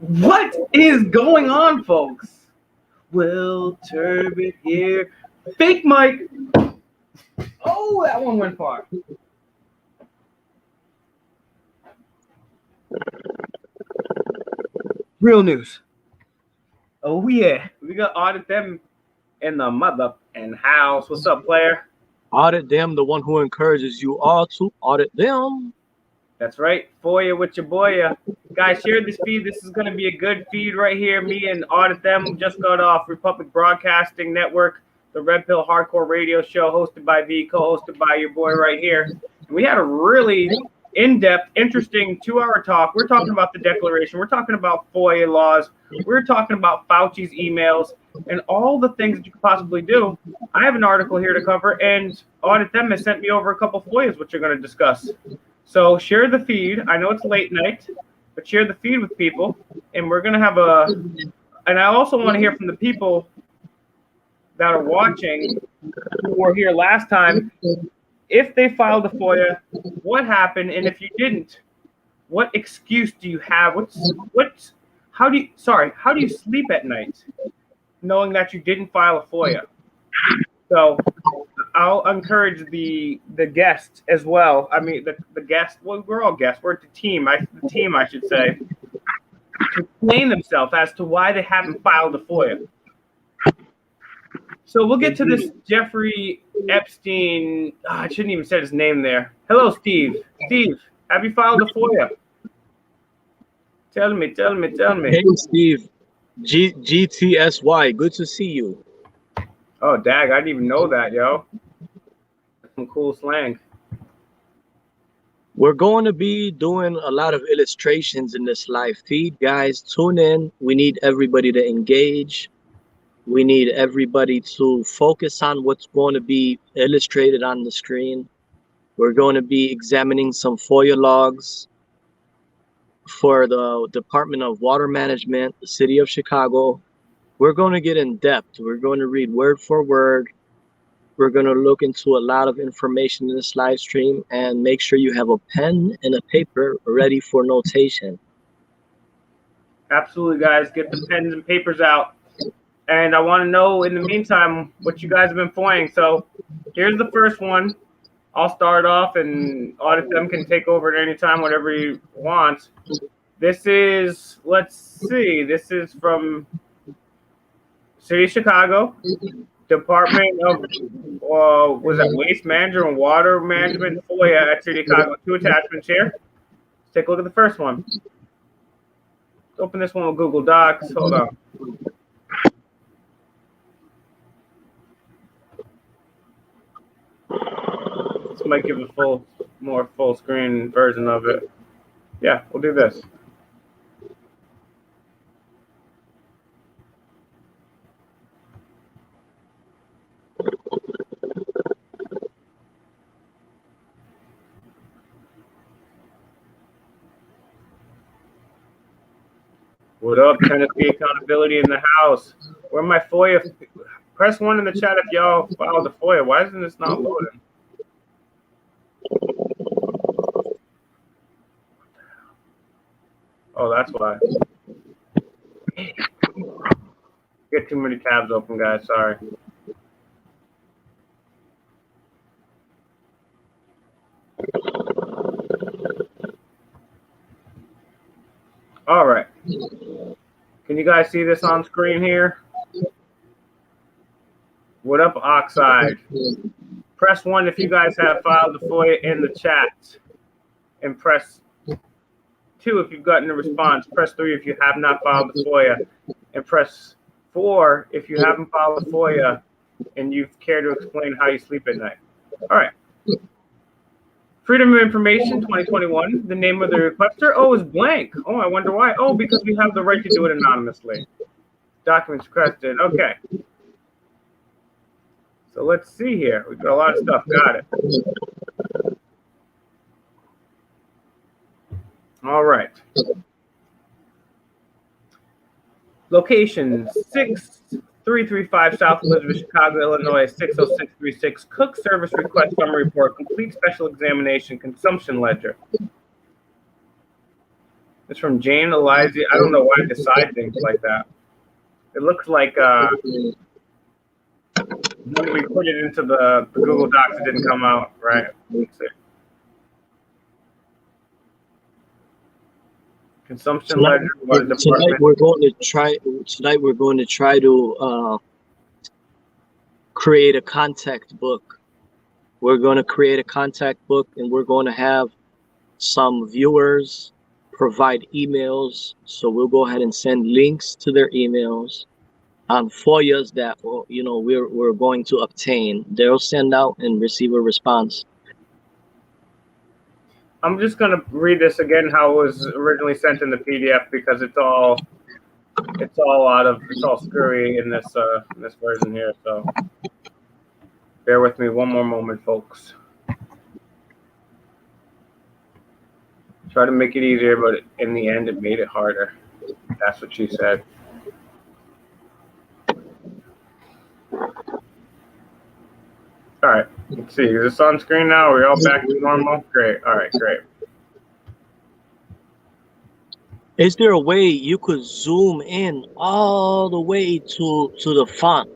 What is going on, folks? Will Turbot here. Fake Mike. Oh, that one went far. Real news. Oh, yeah. We got Audit them in the mother and house. What's up, player? Audit them, the one who encourages you all to audit them. That's right. FOIA with your boy. Guys, share this feed. This is going to be a good feed right here. Me and Audit them just got off Republic Broadcasting Network, the Red Pill Hardcore Radio Show, hosted by V, co-hosted by your boy right here. And we had a really in-depth, interesting 2-hour talk. We're talking about the Declaration. We're talking about FOIA laws. We're talking about Fauci's emails and all the things that you could possibly do. I have an article here to cover, and Audit them has sent me over a couple FOIAs, which you're going to discuss. So share the feed. I know it's late night, but share the feed with people. And we're going to have and I also want to hear from the people that are watching who were here last time. If they filed a FOIA, what happened? And if you didn't, what excuse do you have? How do you sleep at night knowing that you didn't file a FOIA? So I'll encourage the guests as well. I mean, the guests. Well, we're all guests. We're the team. I should say, to explain themselves as to why they haven't filed a FOIA. So we'll get to this Jeffrey Epstein. I shouldn't even said his name there. Hello, Steve. Steve, have you filed a FOIA? Tell me. Hey, Steve. GTSY. Good to see you. Oh, dag, I didn't even know that, yo. Some cool slang. We're going to be doing a lot of illustrations in this live feed. Guys, tune in. We need everybody to engage. We need everybody to focus on what's going to be illustrated on the screen. We're going to be examining some FOIA logs for the Department of Water Management, the City of Chicago. We're going to get in depth. We're going to read word for word. We're going to look into a lot of information in this live stream, and make sure you have a pen and a paper ready for notation. Absolutely, guys. Get the pens and papers out. And I want to know, in the meantime, what you guys have been FOIAing. So here's the first one. I'll start off, and Audit them can take over at any time, whatever he wants. This is, let's see, this is from City of Chicago, Department of was that Waste Management and Water Management, FOIA at City of Chicago. 2 attachments here. Let's take a look at the first one. Let's open this one with Google Docs. Hold on. This might give a more full screen version of it. Yeah, we'll do this. What up, Tennessee Accountability in the house? Where my FOIA? Press 1 in the chat if y'all filed the FOIA. Why isn't this not loading? Oh, that's why. Get too many tabs open, guys. Sorry. All right. Can you guys see this on screen here? What up, Oxide? Press 1 if you guys have filed the FOIA in the chat. And press 2 if you've gotten a response. Press 3 if you have not filed the FOIA. And press 4 if you haven't filed the FOIA and you care to explain how you sleep at night. All right. Freedom of Information 2021. The name of the requester, is blank. Oh, I wonder why. Oh, because we have the right to do it anonymously. Documents requested. Okay. So let's see here. We've got a lot of stuff. Got it. All right. Location 6335 South Elizabeth, Chicago, Illinois 60636. Cook Service Request Summary Report. Complete Special Examination Consumption Ledger. It's from Jane Eliza. I don't know why I decide things like that. It looks like when we put it into the Google Docs, it didn't come out right. Let's see. Consumption ledger. Tonight we're going to try to create a contact book. We're going to create a contact book, and we're going to have some viewers provide emails. So we'll go ahead and send links to their emails on FOIAs that we're going to obtain. They'll send out and receive a response. I'm just gonna read this again how it was originally sent in the PDF because it's all screwy in this version here. So bear with me one more moment, folks. Try to make it easier, but in the end, it made it harder. That's what she said. All right, let's see. Is this on screen now? Are we all back to normal? Great. All right, great. Is there a way you could zoom in all the way to the font?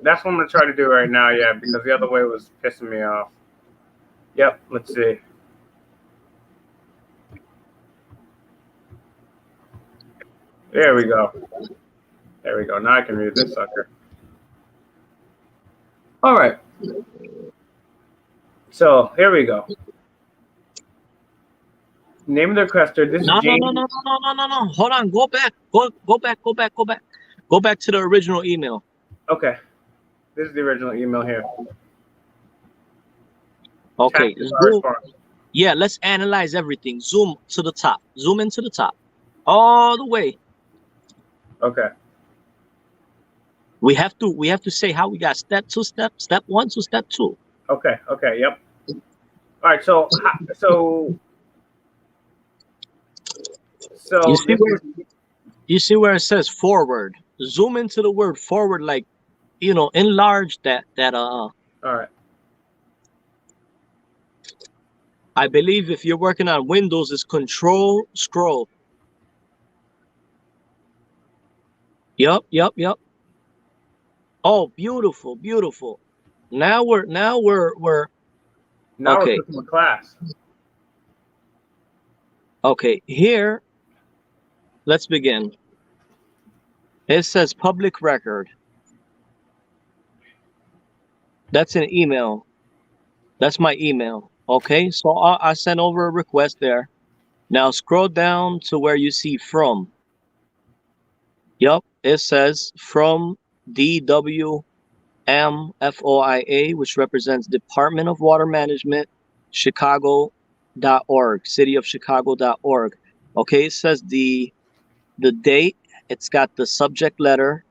That's what I'm gonna try to do right now, yeah, because the other way was pissing me off. Yep, let's see. There we go. There we go. Now I can read this sucker. All right. So here we go. Name of the requester. This is James. No. Hold on. Go back. Go back to the original email. Okay. This is the original email here. Okay. Yeah, let's analyze everything. Zoom to the top. Zoom into the top. All the way. Okay. We have to say how we got step 1 to step 2. Okay. Yep. All right. So you see where it says forward. Zoom into the word forward, like enlarge that. All right. I believe if you're working on Windows, it's Control Scroll. Yep. Oh, beautiful. Now we're okay. We're class. Okay, here, let's begin. It says public record. That's an email. That's my email. Okay, so I sent over a request there. Now scroll down to where you see from. Yep, it says from DWM FOIA, which represents Department of Water Management, Chicago.org, cityofchicago.org. Okay, it says the date, it's got the subject letter,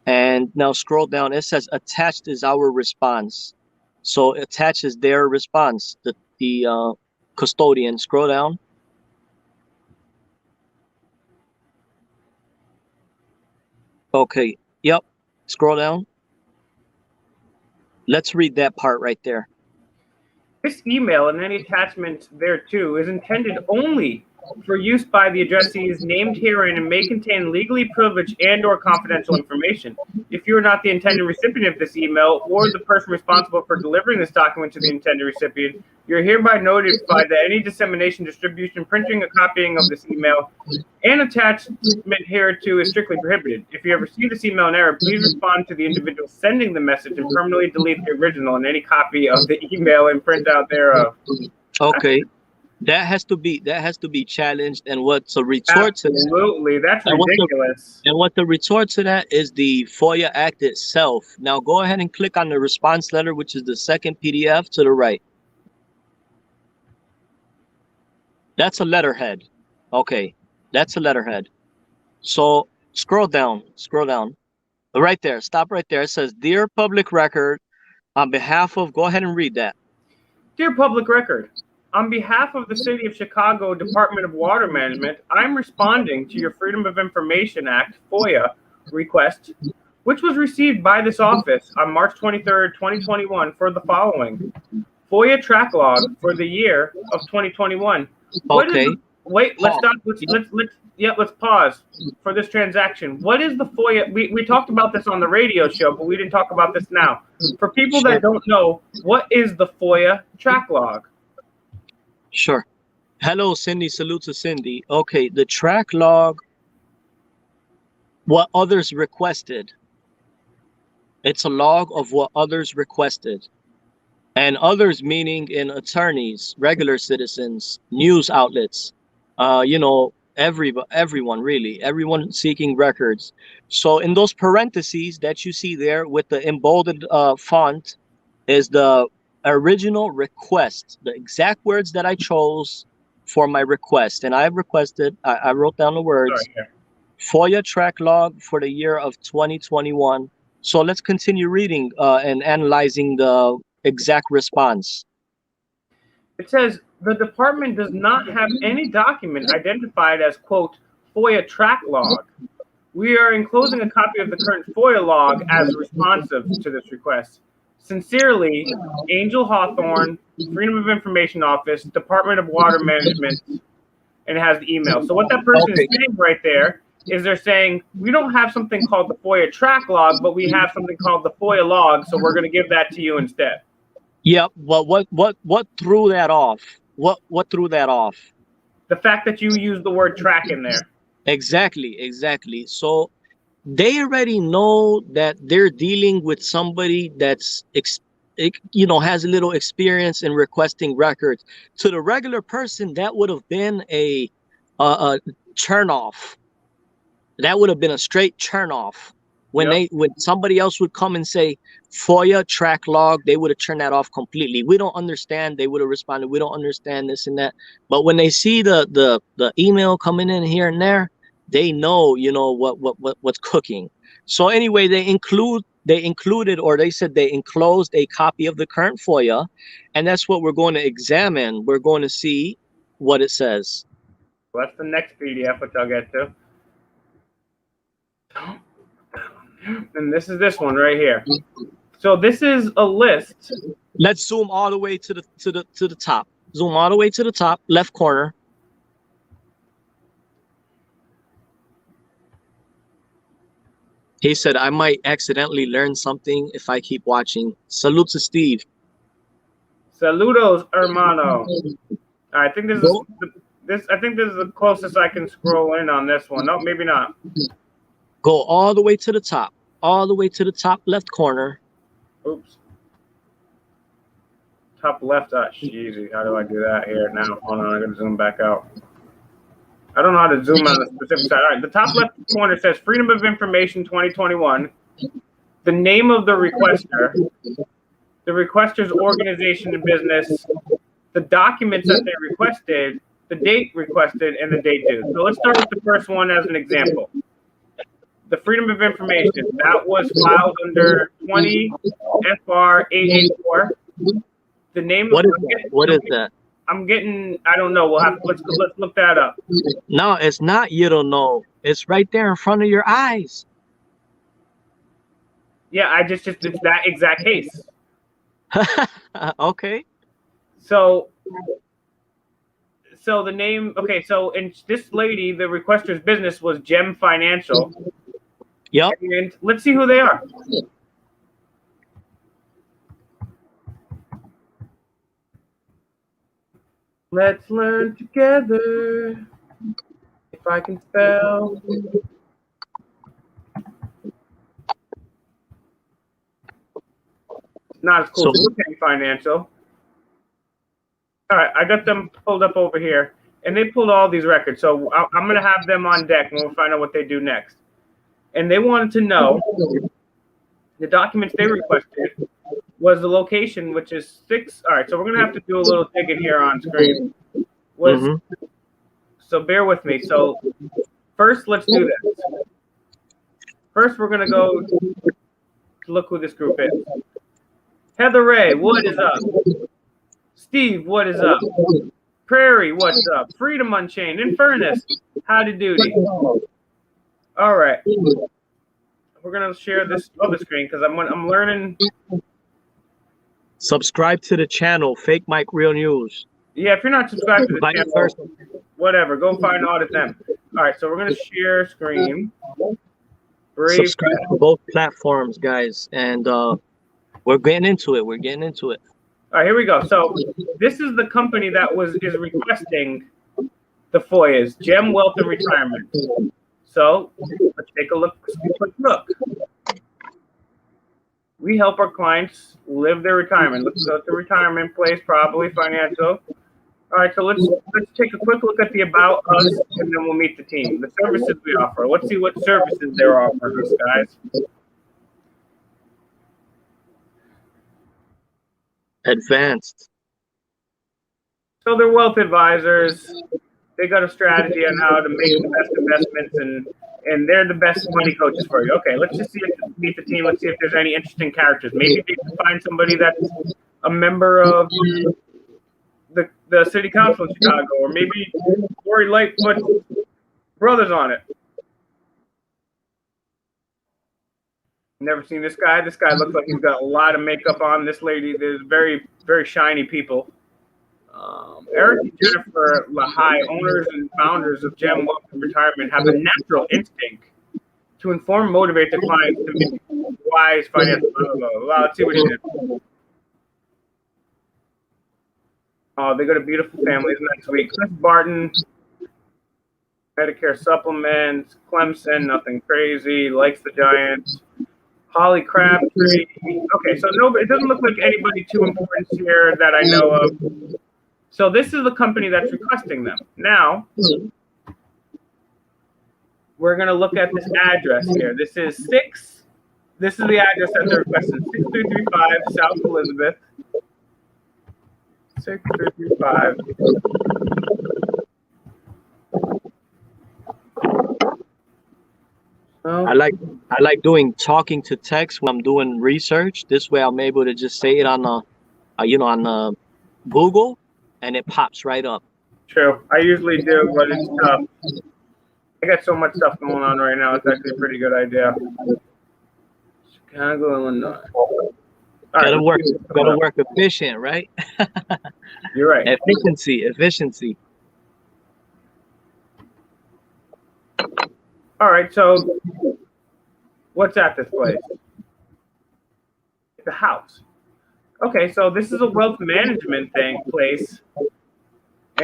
and now scroll down, it says attached is our response. So attaches their response, the custodian. Scroll down. Okay, yep, scroll down. Let's read that part right there. This email and any attachment thereto is intended only for use by the addressees named herein and may contain legally privileged and/or confidential information. If you are not the intended recipient of this email or the person responsible for delivering this document to the intended recipient, you are hereby notified that any dissemination, distribution, printing, or copying of this email and attachment hereto is strictly prohibited. If you have received this email in error, please respond to the individual sending the message and permanently delete the original and any copy of the email and print out thereof. Okay. That has to be challenged, and what's a retort to that? Absolutely, that's ridiculous. And what the retort to that is the FOIA Act itself. Now go ahead and click on the response letter, which is the second PDF to the right. That's a letterhead. Okay, that's a letterhead. So scroll down. Right there, stop right there. It says, Dear Public Record, on behalf of, go ahead and read that. Dear Public Record, on behalf of the City of Chicago Department of Water Management, I'm responding to your Freedom of Information Act, FOIA, request, which was received by this office on March 23rd, 2021 for the following. FOIA track log for the year of 2021. Okay. wait, let's stop. Let's pause for this transaction. What is the FOIA? We talked about this on the radio show, but we didn't talk about this now. For people that don't know, what is the FOIA track log? Sure. Hello, Cindy. Salute to Cindy. Okay, the track log, what others requested. It's a log of what others requested. And others meaning in attorneys, regular citizens, news outlets, you know, everyone really, everyone seeking records. So in those parentheses that you see there with the emboldened font is the original request, the exact words that I chose for my request. And I requested, I wrote down the words, FOIA track log for the year of 2021. So let's continue reading and analyzing the exact response. It says the department does not have any document identified as, quote, FOIA track log. We are enclosing a copy of the current FOIA log as responsive to this request. Sincerely, Angel Hawthorne, Freedom of Information Office, Department of Water Management, and it has the email. So what that person is saying right there is they're saying, we don't have something called the FOIA track log, but we have something called the FOIA log, so we're going to give that to you instead. Yep, but what threw that off? What threw that off? The fact that you use the word track in there. Exactly. So they already know that they're dealing with somebody that's you know, has a little experience in requesting records. To the regular person, that would have been a turn off. That would have been a straight turn off. When when somebody else would come and say FOIA track log, they would have turned that off completely. We don't understand. They would have responded, we don't understand this and that. But when they see the email coming in here and there, they know, you know, what's cooking. So anyway, they included, or they said they enclosed a copy of the current FOIA, and that's what we're going to examine. We're going to see what it says. Well, that's the next PDF, which I'll get to. And this is this one right here. So this is a list. Let's zoom all the way to the top. Zoom all the way to the top, left corner. He said, I might accidentally learn something if I keep watching. Salute to Steve. Saludos, hermano. I think this is I think this is the closest I can scroll in on this one. No, maybe not. Go all the way to the top. All the way to the top left corner. Oops. Top left. Jeez, how do I do that here now? Hold on, I'm gonna zoom back out. I don't know how to zoom on the specific side. All right, the top left corner says Freedom of Information 2021. The name of the requester, the requester's organization and business, the documents that they requested, the date requested, and the date due. So let's start with the first one as an example. The Freedom of Information, that was filed under 20 FR 884. The name what is that? What is that? I'm getting, I don't know. Let's look that up. No, it's not. You don't know. It's right there in front of your eyes. Yeah, it's that exact case. Okay. So the name, okay, so in this lady, the requester's business was Gem Financial. Yep. And let's see who they are. Let's learn together. If I can spell. Not as cool as Gem Financial. All right, I got them pulled up over here, and they pulled all these records. So I'm going to have them on deck, and we'll find out what they do next. And they wanted to know the documents they requested was the location, which is 6. All right, so we're going to have to do a little digging here on screen. So bear with me. So first, let's do this. First, we're going to go to look who this group is. Heather Ray, what is up? Steve, what is up? Prairie, what's up? Freedom Unchained, Infernus, howdy doody. All right, we're gonna share this other screen because I'm learning. Subscribe to the channel, Fake Mike Real News. Yeah, if you're not subscribed to the channel, whatever. Go find Audit them. All right, so we're gonna share screen. Brave. Subscribe to both platforms, guys, and we're getting into it. We're getting into it. All right, here we go. So this is the company that is requesting the FOIAs, Gem Wealth and Retirement. So let's take a look. Quick look. We help our clients live their retirement. Let's go to retirement place, probably financial. All right, so let's take a quick look at the about us, and then we'll meet the team. The services we offer. Let's see what services they're offering us, guys. Advanced. So they're wealth advisors. They got a strategy on how to make the best investments, and they're the best money coaches for you. Okay, let's just meet the team. Let's see if there's any interesting characters. Maybe they can find somebody that's a member of the city council in Chicago, or maybe Lori Lightfoot brothers on it. Never seen this guy. This guy looks like he's got a lot of makeup on. This lady, there's very, very shiny people. Eric and Jennifer Lahai, owners and founders of Gem Wealth and Retirement, have a natural instinct to inform, motivate their clients to make wise financial. Let's see what he did. Oh, they got a beautiful family. Next week, Chris Barton, Medicare supplements. Clemson, nothing crazy. Likes the Giants. Holly Crabtree. Okay, so no, it doesn't look like anybody too important here that I know of. So this is the company that's requesting them. Now, we're going to look at this address here. This is the address that they're requesting. 6335 South Elizabeth. 6335. I like doing talking to text when I'm doing research. This way I'm able to just say it on on Google, and it pops right up. True. I usually do, but it's tough. I got so much stuff going on right now. It's actually a pretty good idea. Chicago, Illinois. Gotta work efficient, right? You're right. Efficiency. All right, so what's at this place? The house. Okay, so this is a wealth management place.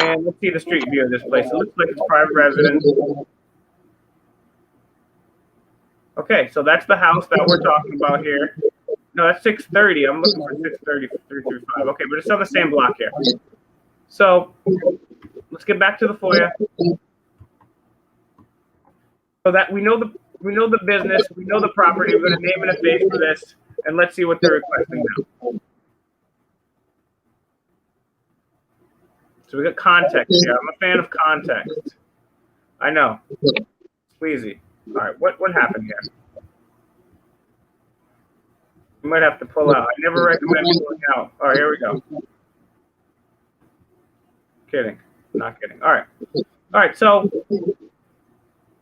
And let's see the street view of this place. It looks like it's private residence. Okay, so that's the house that we're talking about here. No, that's 630. I'm looking for 630, 335. Okay, but it's on the same block here. So let's get back to the FOIA. So that we know the business, we know the property. We're going to name and a face for this, and let's see what they're requesting now. So we got context here. I'm a fan of context. I know. Sleazy. All right, what happened here? You might have to pull out. I never recommend pulling out. All right, here we go. Kidding. Not kidding. All right, so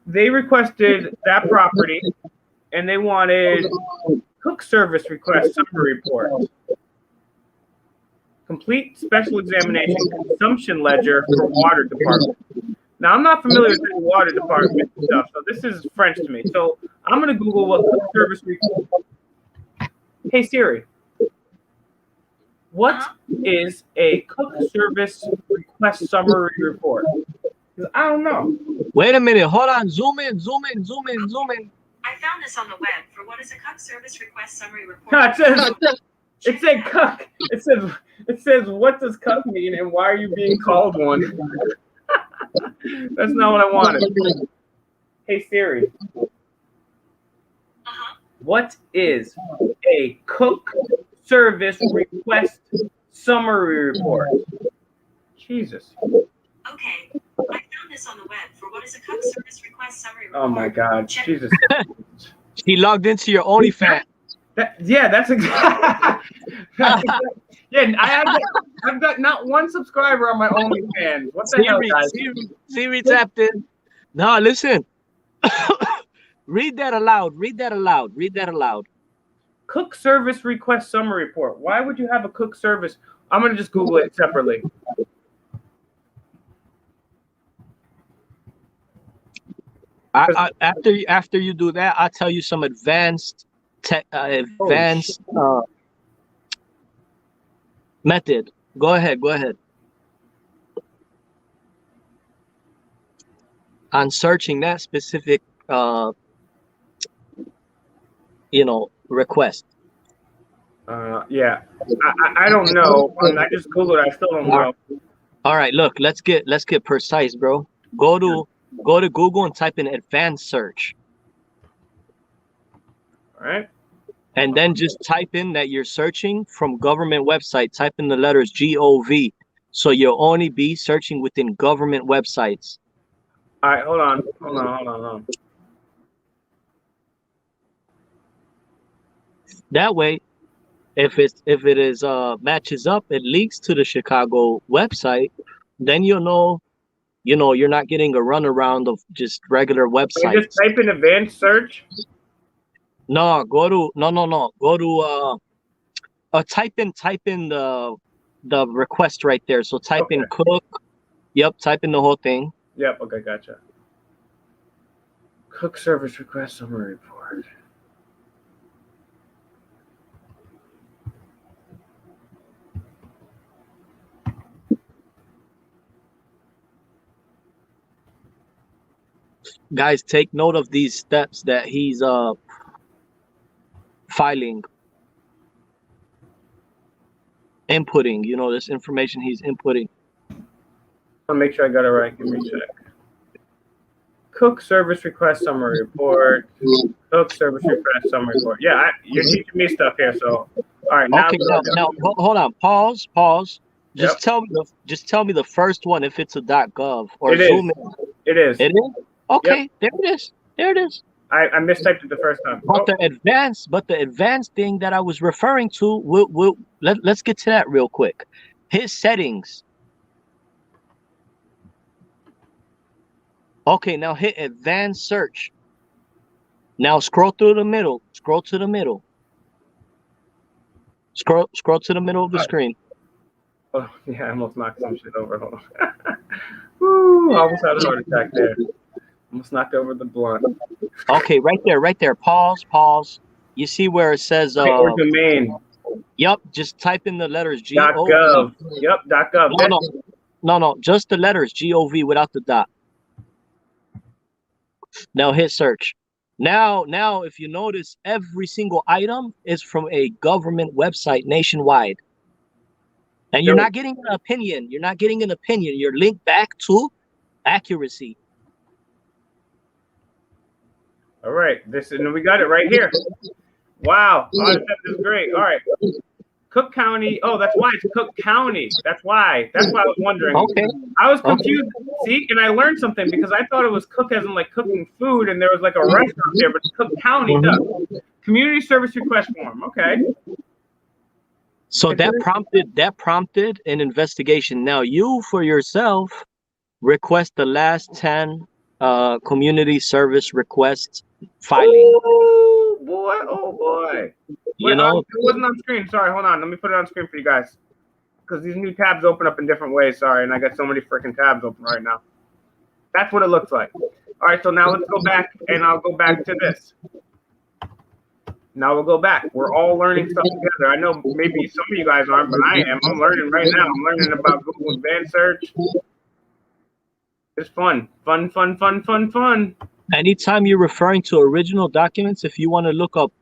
they requested that property, and they wanted cook service request summary report. Complete special examination consumption ledger for water department. Now, I'm not familiar with the water department stuff, so this is French to me. So I'm going to Google what cook service request. Hey, Siri, what is a cook service request summary report? Because I don't know. Wait a minute. Hold on. Zoom in. I found this on the web for what is a cook service request summary report. No, it said cook. It says what does cook mean and why are you being called one? That's not what I wanted. Hey Siri. What is a cook service request summary report? Jesus. Okay. I found this on the web for what is a cook service request summary report. Oh my God. Jesus. She logged into your OnlyFans. That's exactly. Yeah, I've got not one subscriber on my OnlyFans. What the hell, guys? Siri tapped in. No, listen. Read that aloud. Cook service request summary report. Why would you have a cook service? I'm going to just Google it separately. After you do that, I'll tell you some advanced method. Go ahead. On searching that specific request. Yeah, I don't know. I just googled it. I still don't know. All right, look, let's get precise, bro. Go to Google and type in advanced search. All right. And then just type in that you're searching from government website. Type in the letters GOV. So you'll only be searching within government websites. All right, hold on. That way, if it is matches up, it links to the Chicago website, then you'll know, you're not getting a runaround of just regular websites. Just type in advanced search. No, go to type in the request right there. So type in cook. Yep, type in the whole thing. Yep, okay, gotcha. Cook service request summary report. Guys, take note of these steps that he's filing, inputting, this information he's inputting. I'll make sure I got it right. Give me a sec. Cook service request summary report. Cook service request summary report. Yeah, you're teaching me stuff here. So, all right. Now, okay. Now, hold on. Pause. Just tell me the first one if it's a .gov or zoom in. It is. It is. Okay. Yep. There it is. I mistyped it the first time. But the advanced thing that I was referring to, let's get to that real quick. His settings. Okay, now hit advanced search. Now scroll to the middle. Scroll to the middle of the screen. Oh, yeah, I almost knocked some shit over. Hold on. Woo, I almost had a heart attack there. Almost knocked over the blunt. Okay, right there. Pause. You see where it says or domain. Yep, just type in the letters .gov. Yep, .gov. No, just the letters GOV without the dot. Now hit search. Now, if you notice, every single item is from a government website nationwide. And you're not getting an opinion. You're linked back to accuracy. All right. And we got it right here. Wow. Audit is great. All right. Cook County. Oh, that's why it's Cook County. That's why I was wondering. Okay. I was confused. Okay. See, and I learned something because I thought it was cook as in like cooking food, and there was like a restaurant there, but it's Cook County. Community service request form. Okay. So that prompted an investigation. Now you for yourself request the last 10 community service requests filing. Oh boy. It wasn't on screen. Sorry, hold on. Let me put it on screen for you guys. Because these new tabs open up in different ways. Sorry, and I got so many freaking tabs open right now. That's what it looks like. All right, so now let's go back, and I'll go back to this. Now we'll go back. We're all learning stuff together. I know maybe some of you guys aren't, but I am. I'm learning right now. I'm learning about Google Advanced Search. It's fun. Anytime you're referring to original documents, if you want to look up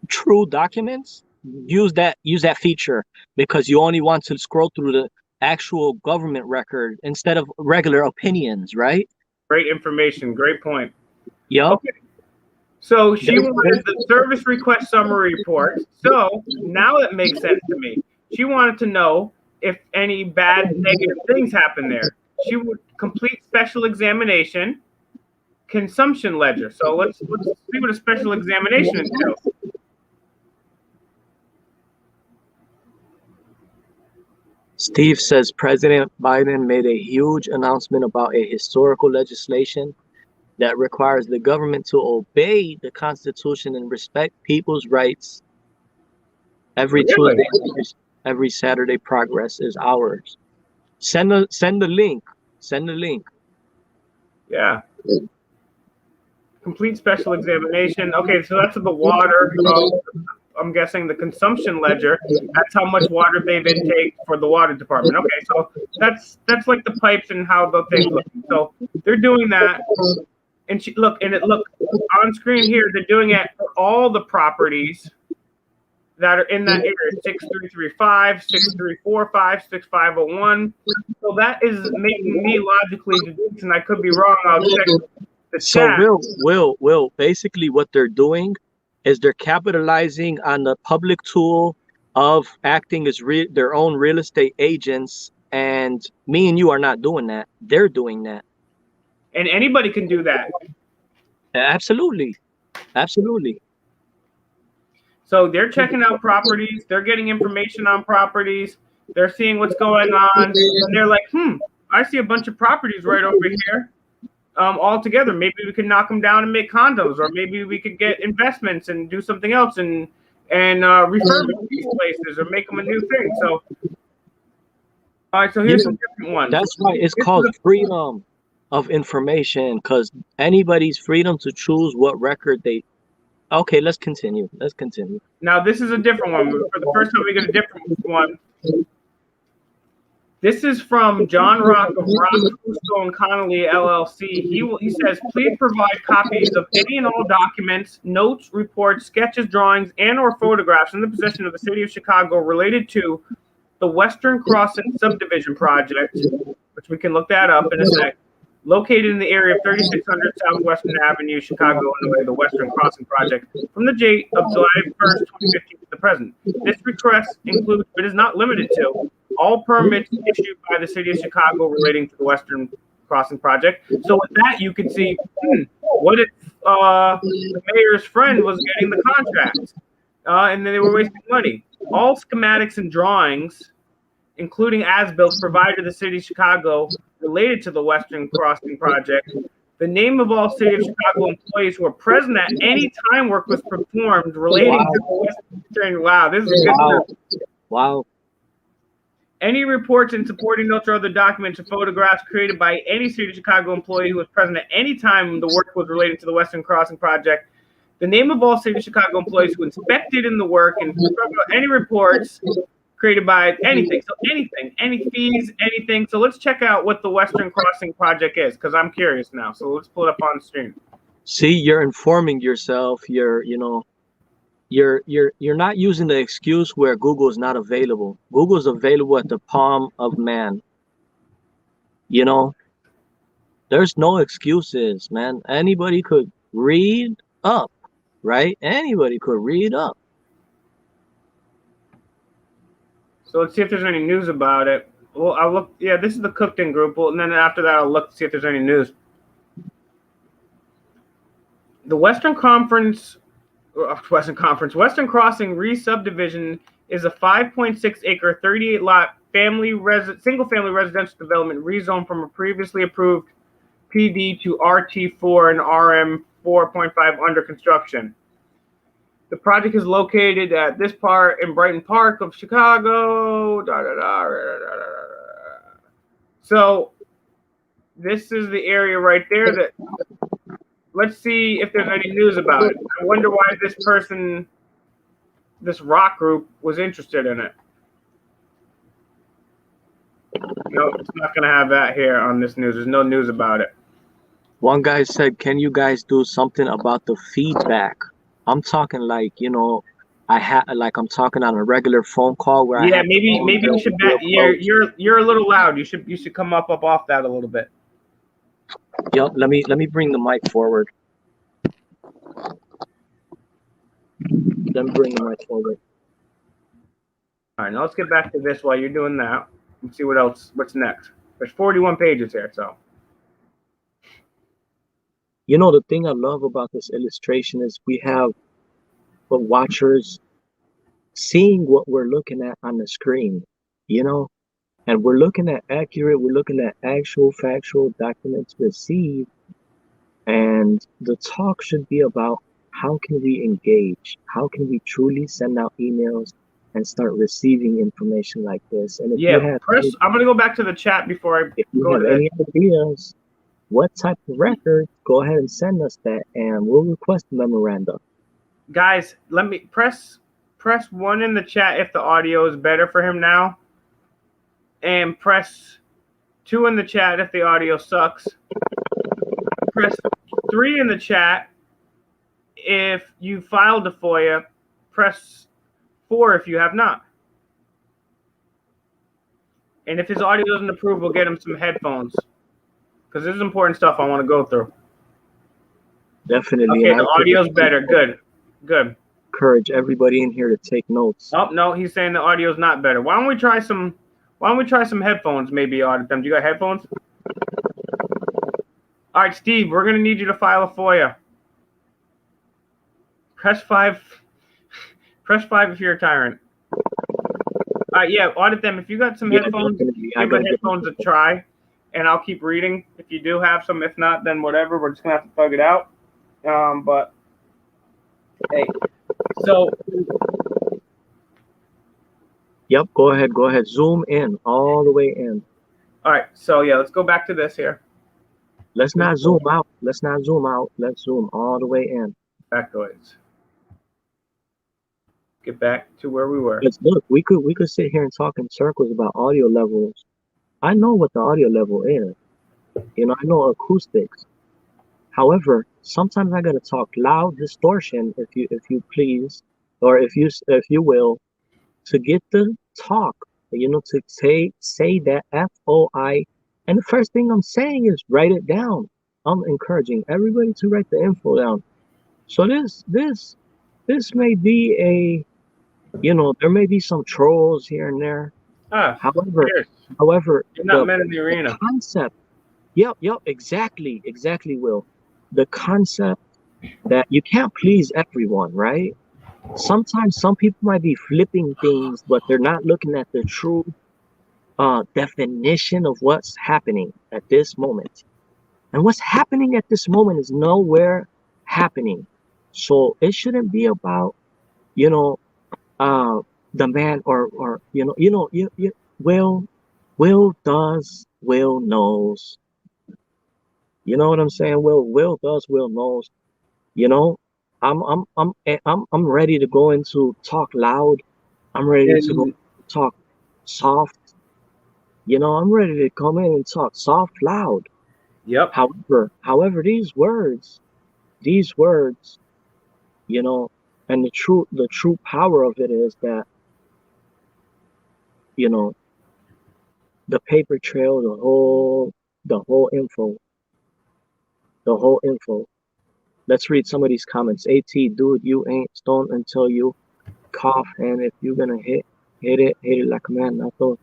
true documents, use that feature, because you only want to scroll through the actual government record instead of regular opinions, right? Great information. Great point. Yep. Okay. So she wanted the service request summary report. So now it makes sense to me. She wanted to know if any bad negative things happen there. She would complete special examination, consumption ledger. So let's see what a special examination entails. Steve says President Biden made a huge announcement about a historical legislation that requires the government to obey the Constitution and respect people's rights. Every Tuesday, every Saturday, progress is ours. Send the link. Send the link. Yeah. complete special examination. Okay, so that's the water. I'm guessing the consumption ledger. That's how much water they've intaked for the water department. Okay, so that's like the pipes and how the things look. So they're doing that. And look on screen here. They're doing it for all the properties that are in that area: 6335, 6345, 6501. So that is making me logically deduce, and I could be wrong. I'll check the chat. So Will, basically what they're doing is they're capitalizing on the public tool of acting as their own real estate agents, and me and you are not doing that. They're doing that. And anybody can do that. Absolutely. So they're checking out properties. They're getting information on properties. They're seeing what's going on. And they're like, I see a bunch of properties right over here. All together. Maybe we could knock them down and make condos, or maybe we could get investments and do something else and refurbish these places or make them a new thing. So, all right. So here's some different ones. That's why it's called freedom of information, because anybody's freedom to choose what record they. Okay, let's continue. Now this is a different one. For the first time, we get a different one. This is from John Rock of Rock, Fusco and Connolly LLC. He says, please provide copies of any and all documents, notes, reports, sketches, drawings, and or photographs in the possession of the City of Chicago related to the Western Crossing subdivision project, which we can look that up in a sec, located in the area of 3600 Southwestern Avenue, Chicago, Illinois, the Western Crossing project, from the date of July 1st, 2015 to the present. This request includes, but is not limited to, all permits issued by the City of Chicago relating to the Western Crossing project. So with that, you can see, what if the mayor's friend was getting the contract, and then they were wasting money? All schematics and drawings, including as-built, provided to the City of Chicago related to the Western Crossing project. The name of all City of Chicago employees who are present at any time work was performed relating to the Western. Wow, this is good. Wow. Any reports and supporting notes or other documents or photographs created by any City of Chicago employee who was present at any time the work was related to the Western Crossing project. The name of all City of Chicago employees who inspected in the work, and any reports created by anything. So anything, any fees, anything. So let's check out what the Western Crossing project is, because I'm curious now. So let's pull it up on the screen. See, you're informing yourself. You're not using the excuse where Google is not available. Google's available at the palm of man. There's no excuses, man. Anybody could read up, right? Anybody could read up. So let's see if there's any news about it. Well, I'll look. Yeah, this is the Cookton group. Well, and then after that, I'll look to see if there's any news. The Western Crossing re-subdivision is a 5.6-acre, 38-lot single-family residential development rezoned from a previously approved PD to RT4 and RM 4.5 under construction. The project is located at this part in Brighton Park of Chicago. So this is the area right there that. Let's see if there's any news about it. I wonder why this rock group was interested in it. No, it's not going to have that here on this news. There's no news about it. One guy said, can you guys do something about the feedback? I'm talking like, I'm talking on a regular phone call where maybe you should you're a little loud. You should come up off that a little bit. Yep, let me bring the mic forward. All right, now let's get back to this while you're doing that and see what's next. There's 41 pages here, so. The thing I love about this illustration is we have the watchers seeing what we're looking at on the screen, and we're looking at actual factual documents received, and the talk should be about how can we engage, how can we truly send out emails and start receiving information like this. And if I'm going to go back to the chat before I go to any ideas, what type of record, go ahead and send us that, and we'll request the memoranda. Guys, let me press 1 in the chat if the audio is better for him now, and press 2 in the chat if the audio sucks. Press 3 in the chat if you filed a FOIA. Press 4 if you have not. And if his audio doesn't approve, we'll get him some headphones, because this is important stuff I want to go through. Definitely. Okay, the audio's better. Good. Encourage everybody in here to take notes. Oh no, he's saying the audio's not better. Why don't we try some headphones? Maybe audit them. Do you got headphones? All right, Steve, we're gonna need you to file a FOIA. Press 5. Press 5 if you're a tyrant. All right, yeah, audit them. If you got some headphones, give the headphones a try, and I'll keep reading if you do have some. If not, then whatever. We're just gonna have to thug it out. But hey, so. Yep, go ahead. Zoom in, all the way in. All right, so yeah, let's go back to this here. Let's not zoom out. Let's zoom all the way in. Factoids. Get back to where we were. Let's look. We could sit here and talk in circles about audio levels. I know what the audio level is. I know acoustics. However, sometimes I gotta talk loud distortion, if you please, or if you will, to get the talk. To say that FOI. And the first thing I'm saying is write it down. I'm encouraging everybody to write the info down. So this may be a, there may be some trolls here and there. However, you're not men in the arena. The concept. Yep, exactly, Will. The concept that you can't please everyone, right? Sometimes some people might be flipping things, but they're not looking at the true definition of what's happening at this moment. And what's happening at this moment is nowhere happening. So it shouldn't be about, the man or Will does, Will knows. You know what I'm saying? Will does, Will knows. I'm ready to go into talk loud. I'm ready to go talk soft. I'm ready to come in and talk soft, loud. Yep. However, these words, and the true power of it is that, the paper trail, the whole info. Let's read some of these comments. AT, dude, you ain't stoned until you cough, and if you're gonna hit it like a man, not those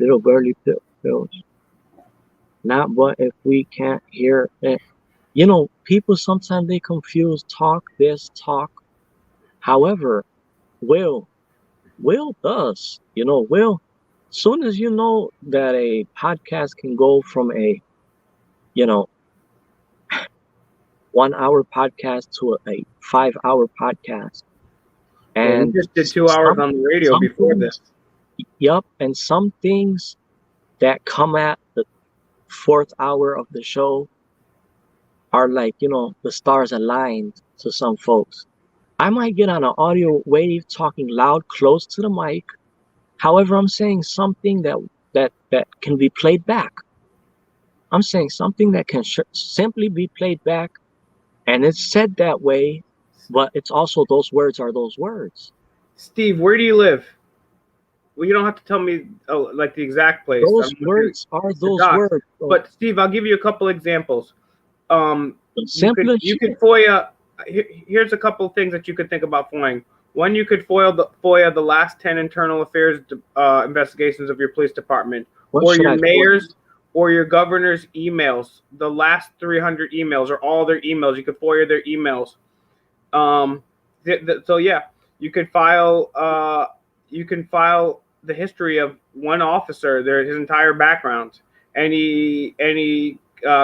little girly pills. Not but if we can't hear it. People sometimes they confuse talk this, talk. However, Will does. Will, soon as you know that a podcast can go from a 1 hour podcast to a 5 hour podcast. And we just did 2 hours on the radio before this. Yep. And some things that come at the 4th hour of the show are like, the stars aligned to some folks. I might get on an audio wave talking loud, close to the mic. However, I'm saying something that can be played back. I'm saying something that can simply be played back. And it's said that way, but it's also those words are those words. Steve, where do you live? Well, you don't have to tell me like the exact place. Those words are those words. But Steve, I'll give you a couple examples. You could FOIA. Here's a couple of things that you could think about FOIAing. One, you could FOIA the last 10 internal affairs investigations of your police department, or your mayor's, or your governor's emails. The last 300 emails, or all their emails. You could FOIA their emails. So yeah, you could file. You can file the history of one officer, his entire background, any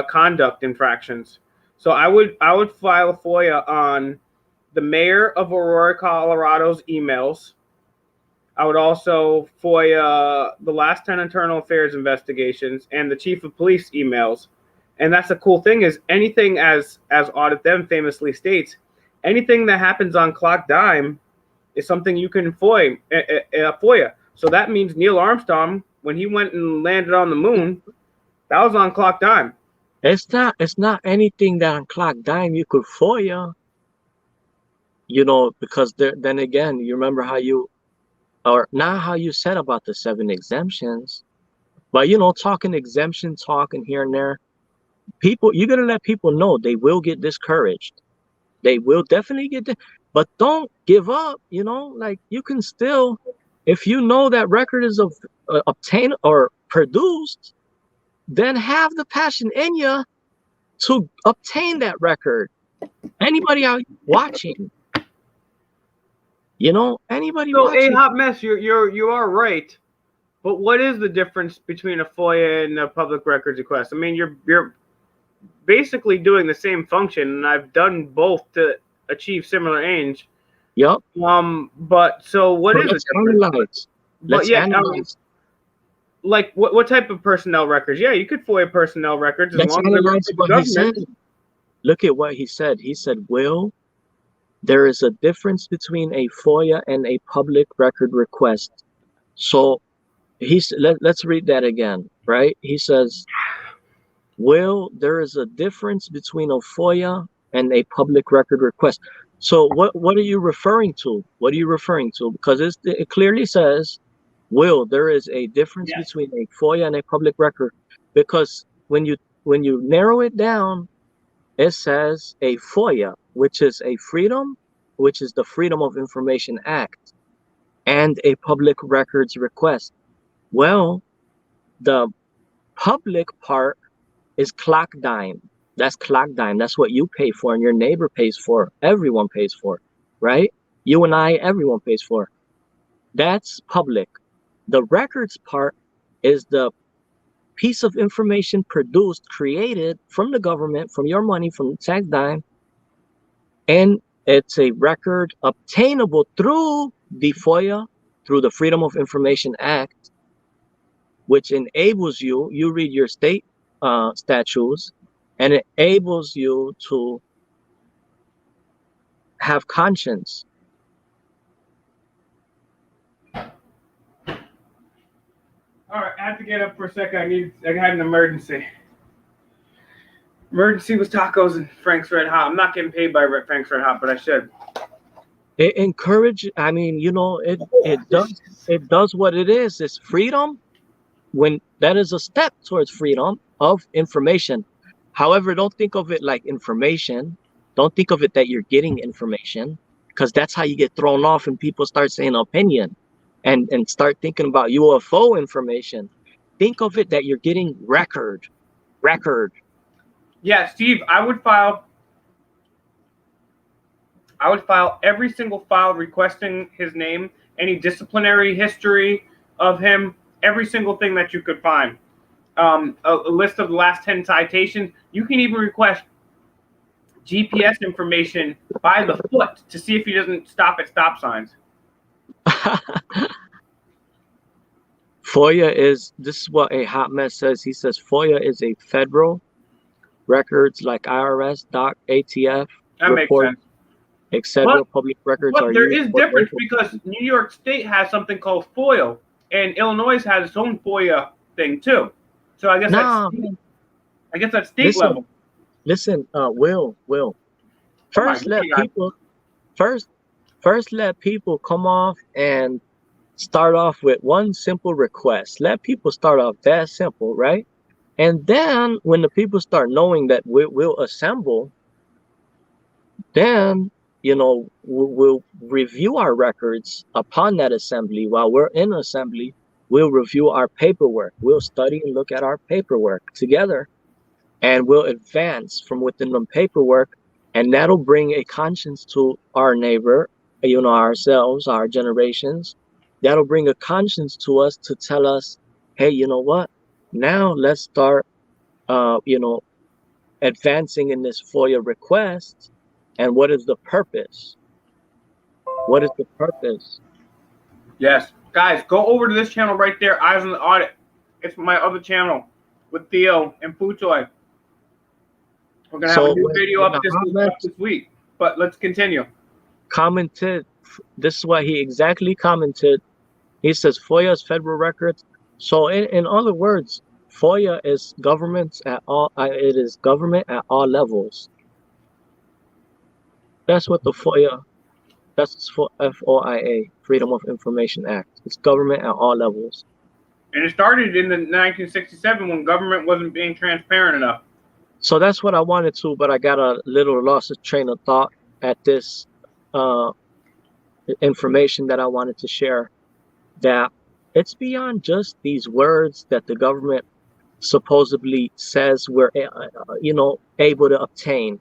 conduct infractions. So I would file a FOIA on the mayor of Aurora, Colorado's emails. I would also FOIA the last 10 internal affairs investigations and the chief of police emails. And that's the cool thing is anything, as Audit Them famously states, anything that happens on clock dime is something you can FOIA. So that means Neil Armstrong, when he went and landed on the moon, that was on clock dime. It's not anything that on clock dime you could FOIA. You know, because then again, you remember how you, or not how you said about the 7 exemptions, but you know, talking exemption talk and here and there, people, you're gonna let people know they will get discouraged. They will definitely but don't give up. You know, like you can still, if you know that record is obtained or produced, then have the passion in you to obtain that record. Anybody out watching? You know, anybody So, watching? Hot Mess, you are right. But what is the difference between a FOIA and a public records request? I mean, you're basically doing the same function, and I've done both to achieve similar aims. Yep. But so what is Let's the difference? analyze. But Let's yeah, analyze. like what type of personnel records? Yeah, you could FOIA personnel records as Let's long as they're analyze the what he government. said. Look at what he said. He said, Will, there is a difference between a FOIA and a public record request. So let's read that again, right? He says, Will, there is a difference between a FOIA and a public record request. So what are you referring to? What are you referring to? Because it clearly says, Will, there is a difference between a FOIA and a public record. Because when you narrow it down, it says a FOIA, which is the Freedom of Information Act, and a public records request. Well, the public part is clock dime. That's clock dime. That's what you pay for and your neighbor pays for. Everyone pays for, right? You and I, everyone pays for. That's public. The records part is the piece of information produced, created from the government, from your money, from the tax dime, and it's a record obtainable through the FOIA, through the Freedom of Information Act, which enables you read your state statutes, and it enables you to have conscience. All right, I have to get up for a second. I had an emergency. Emergency was tacos and Frank's Red Hot. I'm not getting paid by Frank's Red Hot, but I should. It I mean, you know, it does what it is. It's freedom. When that is a step towards freedom of information. However, don't think of it like information. Don't think of it that you're getting information, because that's how you get thrown off and people start saying opinion and start thinking about UFO information. Think of it that you're getting record. Yeah, Steve, I would file every single file requesting his name, any disciplinary history of him, every single thing that you could find. A list of the last 10 citations. You can even request GPS information by the foot to see if he doesn't stop at stop signs. FOIA this is what a hot mess says. He says FOIA is a federal records like IRS, DOC, ATF, that report, makes sense. etc. Public records But are there used is difference because New York State has something called FOIA, and Illinois has its own FOIA thing too. So I guess that's state level. Listen, Will. First let people come off and start off with one simple request. Let people start off that simple, right? And then when the people start knowing that we'll assemble, then, you know, we'll review our records upon that assembly. While we're in assembly, we'll review our paperwork. We'll study and look at our paperwork together, and we'll advance from within the paperwork, and that'll bring a conscience to our neighbor, you know, ourselves, our generations. That'll bring a conscience to us to tell us, hey, you know what? Now let's start, you know, advancing in this FOIA request. And what is the purpose? What is the purpose? Yes. Guys, go over to this channel right there, Eyes on the Audit. It's my other channel with Theo and Futoy. We're gonna have a new when video up this Muhammad week. But let's continue. commented, this is what he exactly commented. He says FOIA is federal records. So in other words, FOIA is governments at all. It is government at all levels. That's what the FOIA. That's for FOIA, Freedom of Information Act. It's government at all levels. And it started in the 1967 when government wasn't being transparent enough. So that's what I wanted to, but I got a little lost of train of thought at this information that I wanted to share. That it's beyond just these words that the government supposedly says we're able to obtain.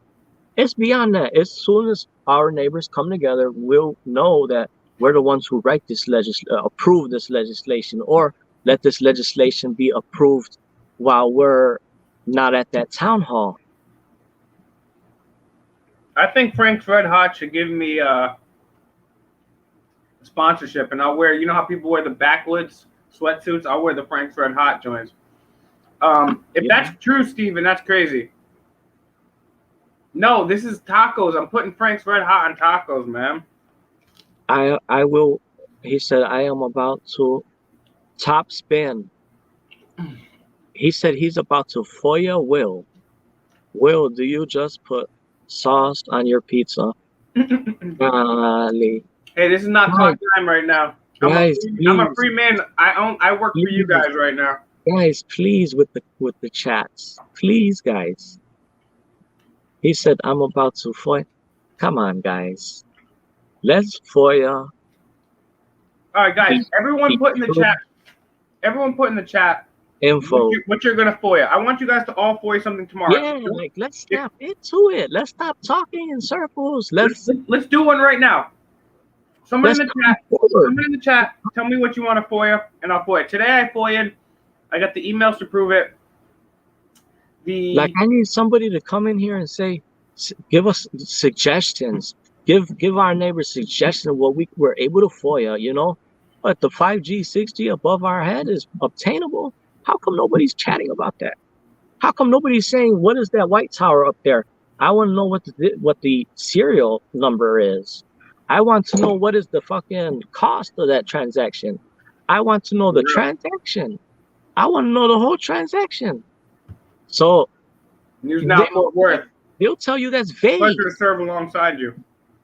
It's beyond that. As soon as our neighbors come together, we'll know that we're the ones who write this approve this legislation, or let this legislation be approved while we're not at that town hall. I think Frank's Red Hot should give me sponsorship, and I'll wear, you know how people wear the backwoods sweatsuits? I'll wear the Frank's Red Hot joints. If that's true, Steven, that's crazy. No, this is tacos. I'm putting Frank's Red Hot on tacos, man. I will. He said, I am about to top spin. He said he's about to FOIA Will. Will, do you just put sauce on your pizza? Golly. Hey, this is not talk time right now. I'm a free man. I work for you guys right now. Guys, please with the chats. Please, guys. He said, I'm about to FOIA. Come on, guys. Let's FOIA. All right, guys. Everyone put in the chat. Everyone put in the chat info. What you're gonna FOIA. I want you guys to all FOIA something tomorrow. Yeah, like let's snap into it. Let's stop talking in circles. Let's do one right now. Someone in the chat. Tell me what you want to FOIA, and I'll FOIA. Today I FOIA'd. I got the emails to prove it. I need somebody to come in here and say, give us suggestions. Give our neighbors suggestions of what we were able to FOIA, you know? But the 5G, 6G above our head is obtainable. How come nobody's chatting about that? How come nobody's saying, what is that white tower up there? I want to know what the serial number is. I want to know what is the fucking cost of that transaction. I want to know the transaction. I want to know the whole transaction. So News Now Fort Worth. They'll tell you that's vague. Pleasure to serve alongside you.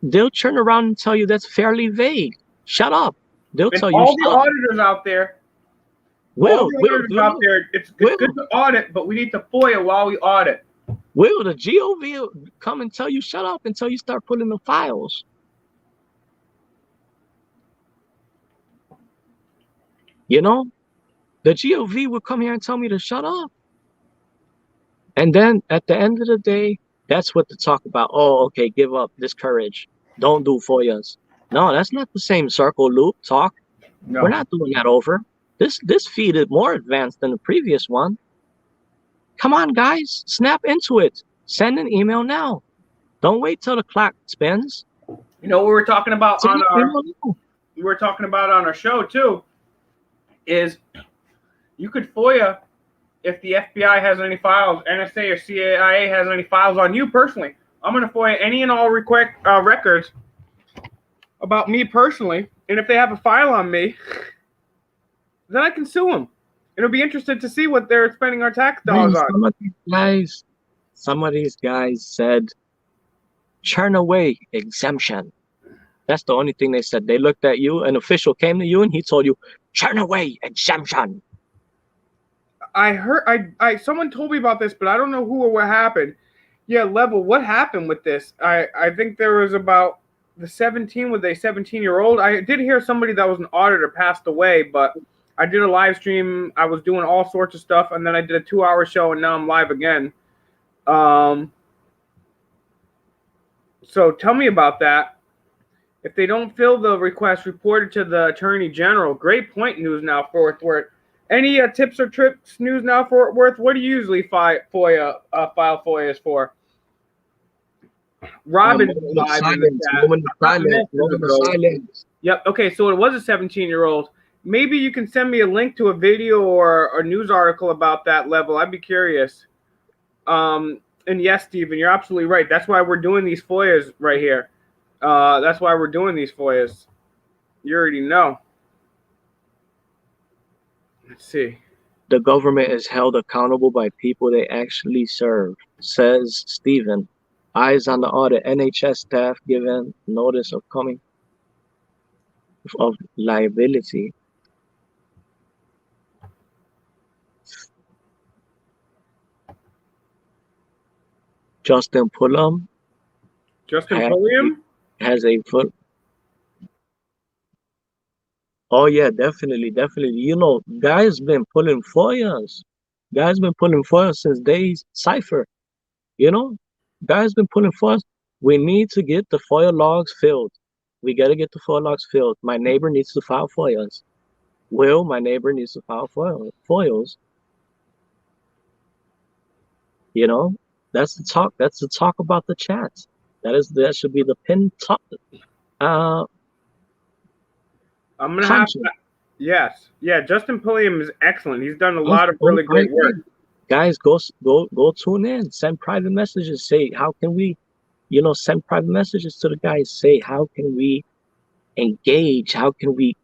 They'll turn around and tell you that's fairly vague. Shut up. They'll tell you. All the auditors out there. It's good to audit, but we need to FOIA while we audit. Will the GOV come and tell you shut up until you start putting the files? You know, the GOV will come here and tell me to shut up. And then at the end of the day, that's what to talk about. Oh, okay, give up, discourage. Don't do FOIAs. No, that's not the same circle loop talk. No. We're not doing that over. This feed is more advanced than the previous one. Come on, guys, snap into it. Send an email now. Don't wait till the clock spins. You know what we were talking about on our show too, is you could FOIA if the FBI has any files, NSA or CIA has any files on you personally. I'm going to FOIA any and all records about me personally, and if they have a file on me, then I can sue them. It'll be interesting to see what they're spending our tax dollars on. Some of these guys said, churn away exemption. That's the only thing they said. They looked at you, an official came to you, and he told you, churn away exemption. I heard, someone told me about this, but I don't know who or what happened. Yeah, Level, what happened with this? I think there was about the 17-year-old. I did hear somebody that was an auditor passed away, but I did a live stream. I was doing all sorts of stuff, and then I did a 2-hour show, and now I'm live again. So tell me about that. If they don't fill the request, report it to the Attorney General. Great point, News Now Fort Worth. Any tips or tricks, News Now Fort Worth? What do you usually file FOIAs for? Robin live in the chat. Yep. Okay, so it was a 17-year-old. Maybe you can send me a link to a video or a news article about that Level. I'd be curious. And yes, Stephen, you're absolutely right. That's why we're doing these FOIAs right here. That's why we're doing these FOIAs. You already know. Let's see. The government is held accountable by people they actually serve, says Stephen. Eyes on the audit. NHS staff given notice of coming of liability. Justin Pullum Justin Pulliam? has a foot. Oh yeah, definitely. You know, guys been pulling FOIAs. Guys been pulling FOIAs since days Cypher. You know, guys been pulling FOIAs. We need to get the FOIA logs filled. We gotta get the FOIA logs filled. My neighbor needs to file FOIAs. My neighbor needs to file FOIAs. You know, that's the talk. That's the talk about the chat. That should be the pin top. I'm gonna Content. yes. Yeah, Justin Pulliam is excellent. He's done a lot of really great work. Guys, go tune in. Send private messages. Say, how can we, send private messages to the guys. Say, how can we engage? How can we,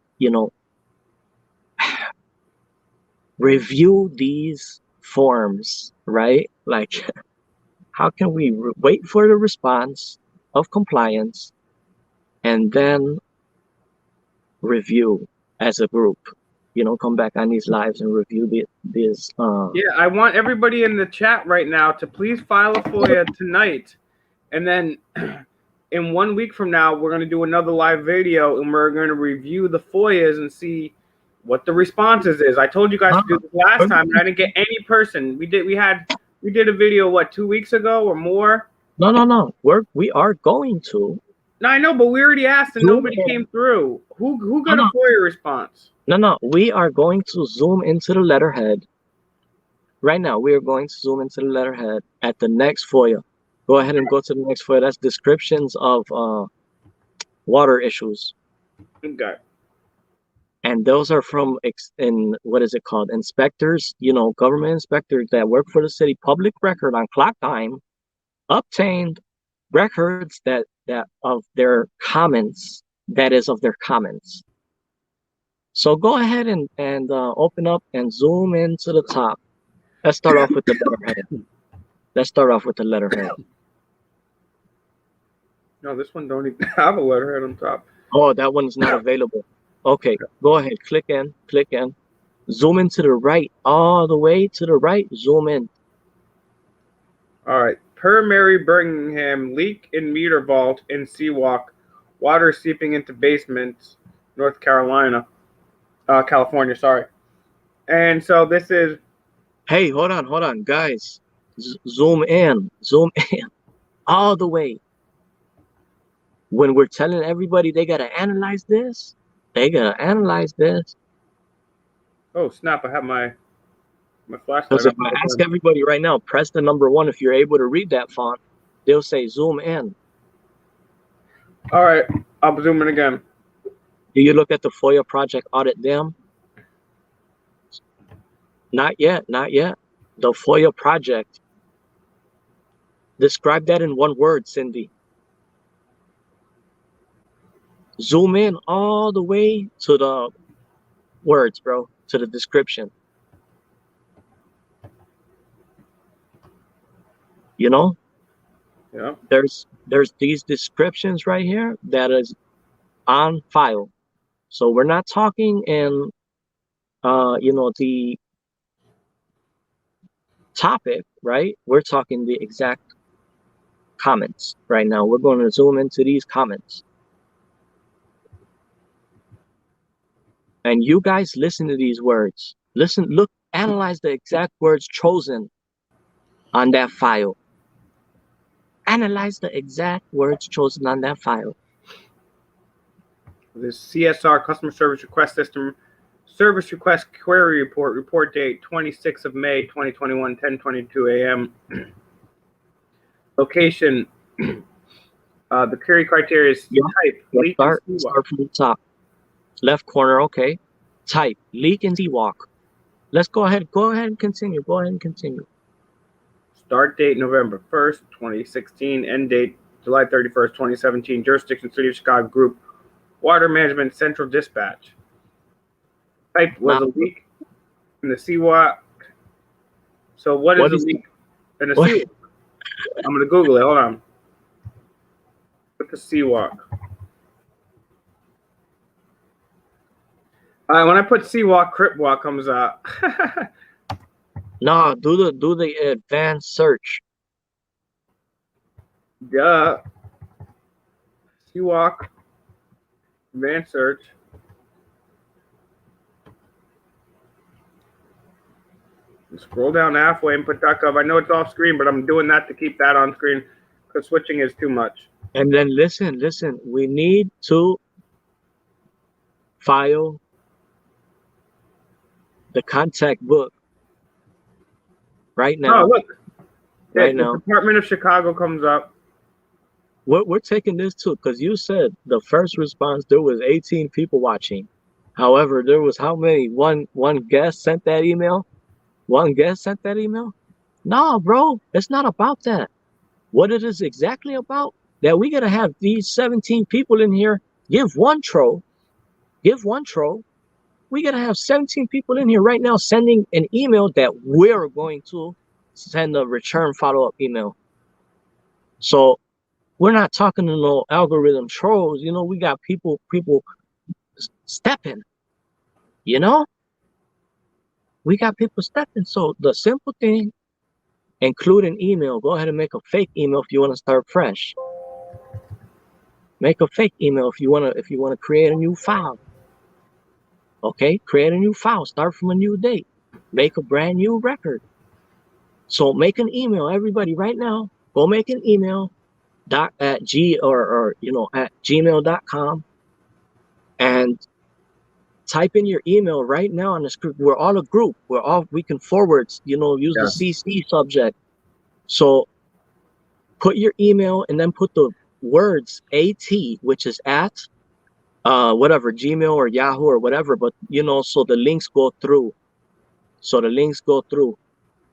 review these forms, right? Like, how can we wait for the response of compliance and then review as a group? Come back on these lives and review this. Yeah, I want everybody in the chat right now to please file a FOIA tonight. And then in 1 week from now, we're going to do another live video and we're going to review the FOIAs and see what the responses is. I told you guys to do this last time and I didn't get any person. We did a video, what, 2 weeks ago or more? No. We are going to. No, I know, but we already asked and nobody came through. Who got a FOIA response? No. We are going to zoom into the letterhead. Right now, we are going to zoom into the letterhead at the next FOIA. Go ahead and go to the next FOIA. That's descriptions of water issues. Okay. And those are from what is it called? Inspectors, government inspectors that work for the city. Public record on clock time, obtained records that of their comments. That is of their comments. So go ahead and open up and zoom into the top. Let's start off with the letterhead. No, this one don't even have a letterhead on top. Oh, that one's not available. Okay, go ahead. Click in. Zoom in to the right. All the way to the right. Zoom in. All right. Per Mary Birmingham, leak in meter vault in Seawalk. Water seeping into basements, North Carolina. California, sorry. And so this is... Hey, hold on, guys. Zoom in. All the way. When we're telling everybody they got to analyze this, Oh, snap. I have my flashlight. Because if I ask everybody right now, press the number 1 if you're able to read that font, they'll say zoom in. All right. I'll zoom in again. Do you look at the FOIA project audit them? Not yet. The FOIA project. Describe that in 1 word, Cindy. Zoom in all the way to the words, bro, to the description. Yeah. There's these descriptions right here that is on file. So we're not talking in the topic, right? We're talking the exact comments right now. We're going to zoom into these comments. And you guys listen to these words. Listen, look, analyze the exact words chosen on that file. Analyze the exact words chosen on that file. This CSR, Customer Service Request System, Service Request Query Report date 26th of May, 2021, 10:22 a.m. Location, the query criteria is type, leak in Seawalk. Start from the top. Left corner, okay. Type, leak in Seawalk. Let's go ahead and continue. Start date November 1st, 2016. End date July 31st, 2017. Jurisdiction City of Chicago Group. Water Management Central Dispatch. Type was a leak in the seawalk. So what is a leak in the seawalk? I'm going to Google it. Hold on. What's the seawalk? When I put seawalk, crip walk comes up. No, do the advanced search. Duh. Seawalk. Advanced search. Scroll down halfway and put .gov. I know it's off screen, but I'm doing that to keep that on screen because switching is too much. And then listen. We need to file the contact book right now. Oh, look. Right the now. Department of Chicago comes up. We're taking this too, because you said the first response, there was 18 people watching. However, there was how many? One guest sent that email? One guest sent that email? No, bro, it's not about that. What it is exactly about, that we gotta have these 17 people in here give one troll. We gotta have 17 people in here right now sending an email that we're going to send a return follow-up email. So we're not talking to no algorithm trolls. You know, we got people stepping, you know? We got people stepping. So the simple thing, include an email. Go ahead and make a fake email if you want to start fresh. Make a fake email if you want to create a new file. Okay, create a new file. Start from a new date. Make a brand new record. So make an email, everybody, right now. Go make an email at gmail.com and type in your email right now on the script. We're all a group. We can forward, use the CC subject. So put your email and then put the words AT, which is at whatever, Gmail or Yahoo or whatever, but so the links go through.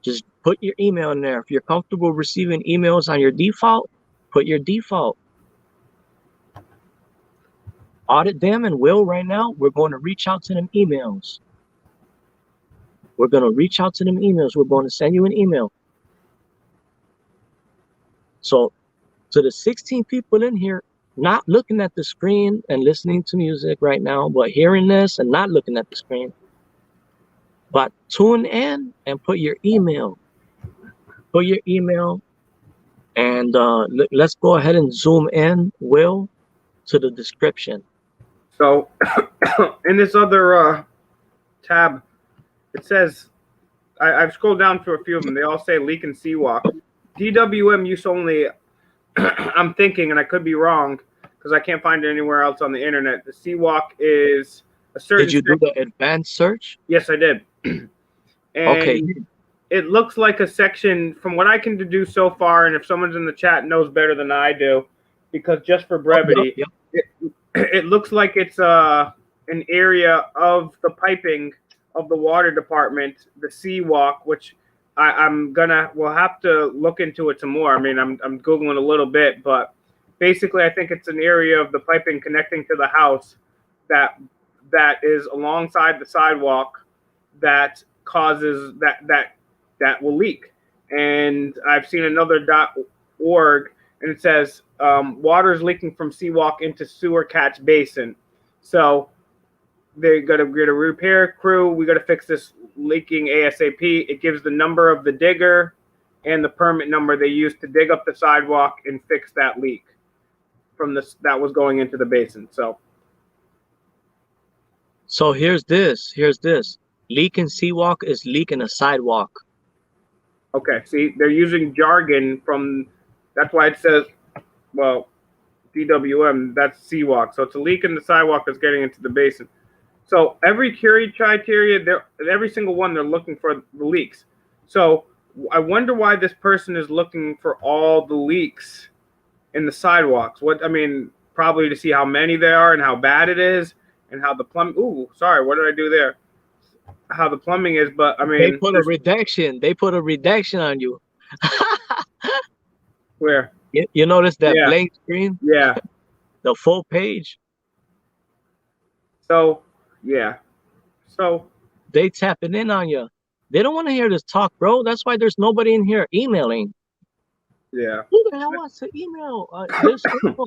Just put your email in there. If you're comfortable receiving emails on your default, put your default. Audit them, and right now, we're going to reach out to them emails. We're going to send you an email. So to the 16 people in here, not looking at the screen and listening to music right now, but hearing this and not looking at the screen, but tune in and put your email. And let's go ahead and zoom in, to the description. So in this other tab, it says, I've scrolled down through a few of them. They all say leak and seawalk. DWM use only, I'm thinking, and I could be wrong, because I can't find it anywhere else on the internet. The seawalk is a certain... Did you do the advanced search? Yes, I did. And okay. It looks like a section, from what I can deduce so far, and if someone's in the chat knows better than I do, because just for brevity, it looks like it's an area of the piping of the water department, the seawalk, which we'll have to look into it some more. I mean, I'm Googling a little bit, but basically I think it's an area of the piping connecting to the house that is alongside the sidewalk that causes that will leak. And I've seen another .org, and it says water is leaking from seawalk into sewer catch basin. So they got to get a repair crew. We got to fix this leaking ASAP. It gives the number of the digger and the permit number they used to dig up the sidewalk and fix that leak that was going into the basin. So here's this. Leak in seawalk is leak in a sidewalk. Okay, see, they're using jargon that's why it says, well, DWM, that's seawalk. So it's a leak in the sidewalk that's getting into the basin. So every criteria, every single one, they're looking for the leaks. So I wonder why this person is looking for all the leaks in the sidewalks. Probably to see how many there are and how bad it is and how the plumbing. Ooh, sorry, what did I do there? How the plumbing is, but they put a redaction. They put a redaction on you. Where? You notice that Yeah. blank screen? Yeah. The full page? So, yeah. So, They tapping in on you. They don't want to hear this talk, bro. That's why there's nobody in here emailing. yeah. Who the hell wants to email this info?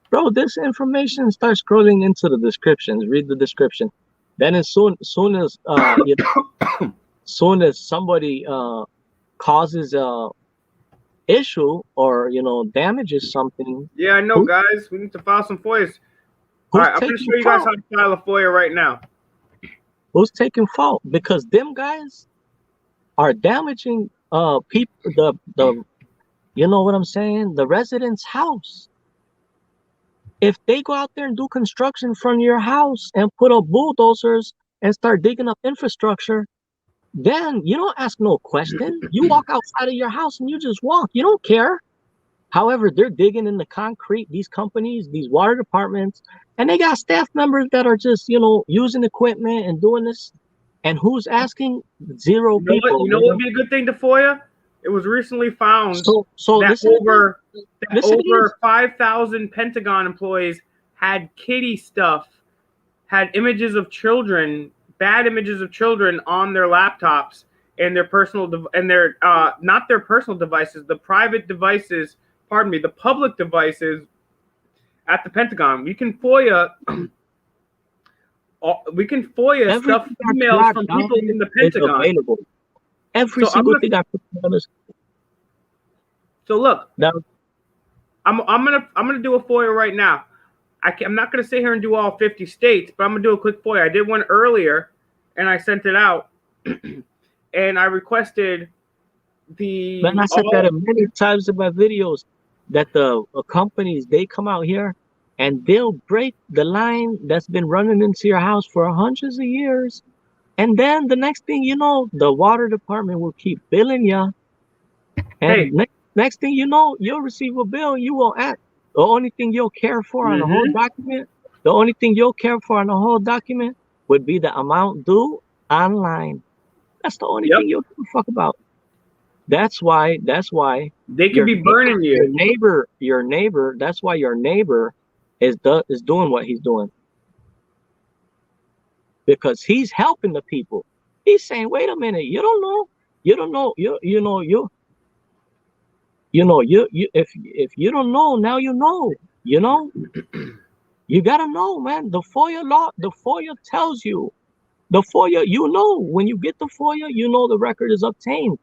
Bro, this information starts scrolling into the descriptions. Read the description. Then as soon as soon as somebody causes a issue or damages something, Yeah, I know, guys. We need to file some FOIAs. All who's right, I'm going to taking show you guys fault? how to file a FOIA right now. Who's taking fault? Because them guys are damaging people, the you know what I'm saying, the resident's house. If they go out there and do construction from your house and put up bulldozers and start digging up infrastructure, then you don't ask no question. You walk outside of your house and you just walk. You don't care. However, they're digging in the concrete, these companies, these water departments, and they got staff members that are just, using equipment and doing this. And who's asking? Zero You know what? people. You know what would be a good thing to FOIA? It was recently found So that listen over 5,000 Pentagon employees had kitty stuff, had images of children, bad images of children on their laptops and their not their personal devices, the private devices, the public devices at the Pentagon. We can FOIA stuff, emails from people in the Pentagon. Available. Every single thing I put on this. So look, Now, I'm gonna do a FOIA right now. I'm not gonna sit here and do all 50 states, but I'm gonna do a quick FOIA. I did one earlier, and I sent it out, and I requested the. Man, I said that many times in my videos that the companies, they come out here and they'll break the line that's been running into your house for hundreds of years, and then the next thing you know, the water department will keep billing you, and next thing you know, you'll receive a bill. You won't act. The only thing you'll care for on the whole document, would be the amount due online. That's the only thing you'll give a fuck about. That's why they could be burning you. Your neighbor. That's why your neighbor is doing what he's doing, because he's helping the people. He's saying, "Wait a minute, you don't know, if you don't know, now you know, you gotta know, man. The FOIA law, the FOIA tells you, when you get the FOIA, the record is obtained.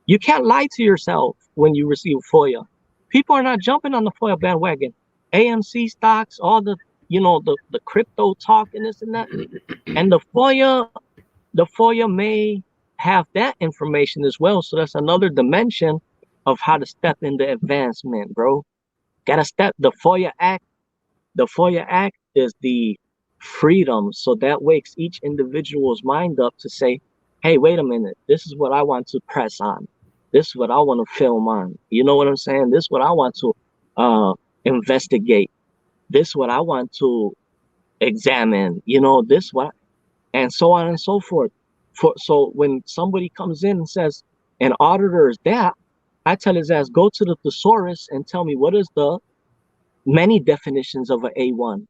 You can't lie to yourself when you receive FOIA. People are not jumping on the FOIA bandwagon. AMC stocks, all the crypto talk and this and that. And the FOIA may have that information as well. So that's another dimension of how to step into advancement, bro. Gotta step. The FOIA Act is the freedom. So that wakes each individual's mind up to say, hey, wait a minute, this is what I want to press on. This is what I want to film on. You know what I'm saying? This is what I want to investigate. This is what I want to examine. This what, and so on and so forth. So when somebody comes in and says an auditor is that, I tell his ass, go to the thesaurus and tell me what is the many definitions of an A1.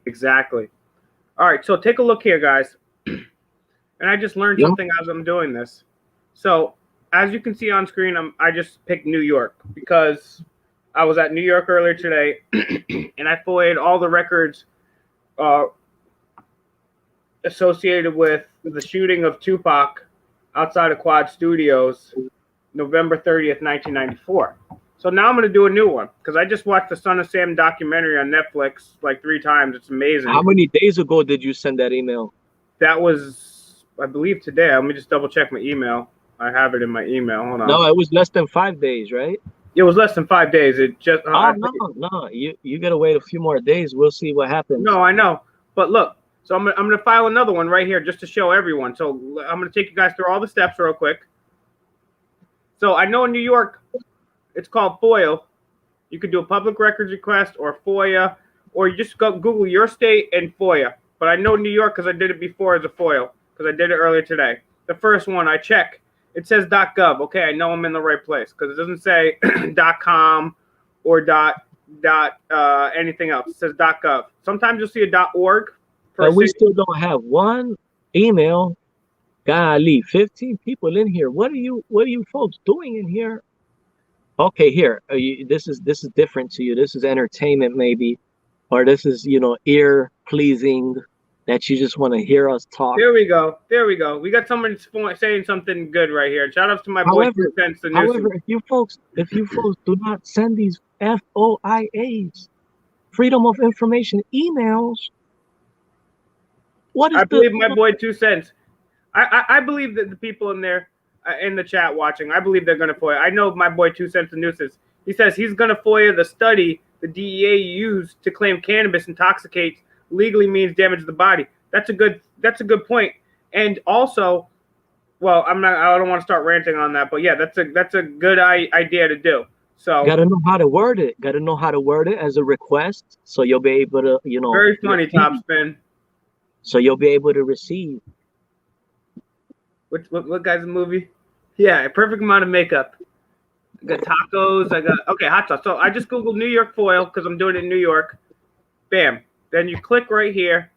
Exactly. All right, so take a look here, guys. And I just learned something as I'm doing this. So as you can see on screen, I just picked New York because I was at New York earlier today, and I FOIA'd all the records associated with the shooting of Tupac outside of Quad Studios, November 30th, 1994. So now I'm going to do a new one because I just watched the Son of Sam documentary on Netflix like 3 times. It's amazing. How many days ago did you send that email? That was, I believe, today. Let me just double check my email. I have it in my email. Hold on. No, it was less than 5 days, right? It was less than 5 days. It just. No. You gotta wait a few more days. We'll see what happens. No, I know. But look, so I'm gonna file another one right here just to show everyone. So I'm gonna take you guys through all the steps real quick. So I know in New York, it's called FOIA. You could do a public records request or FOIA, or you just go Google your state and FOIA. But I know New York because I did it before as a FOIA because I did it earlier today. The first one I check. It says .gov. Okay, I know I'm in the right place because it doesn't say .com or anything else. It says .gov. Sometimes you'll see a .org. But we still don't have one email. Golly, 15 people in here. What are you folks doing in here? Okay, here. This is different to you. This is entertainment maybe, or this is, you know, ear pleasing, that you just want to hear us talk. There we go. We got someone saying something good right here. Shout outs to my boy. However, if you folks do not send these FOIAs, Freedom of Information emails, I believe my boy 2 cents. I believe that the people in there in the chat watching, I believe they're going to FOIA. I know my boy 2 cents the nuisance. He says he's going to FOIA the study the DEA used to claim cannabis intoxicates legally means damage to the body. That's a good point. And also, well, I don't want to start ranting on that, but yeah, that's a good idea to do. So gotta know how to word it. Gotta know how to word it as a request, so you'll be able to, you know. Very funny, Topspin. So you'll be able to receive. What guy's movie? Yeah, a perfect amount of makeup. I got tacos. Okay, hot sauce. So I just Googled New York foil because I'm doing it in New York. Bam. Then you click right here.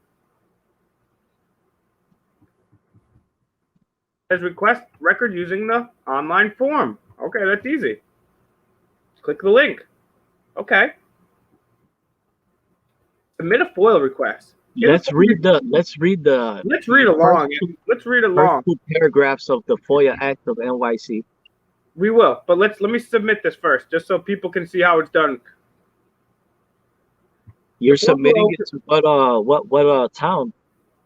It says request record using the online form. Okay, that's easy. Click the link. Okay. Submit a FOIA request. Let's read along. Let's read along. First 2 paragraphs of the FOIA Act of NYC. We will, but let me submit this first, just so people can see how it's done. You're submitting it to what town?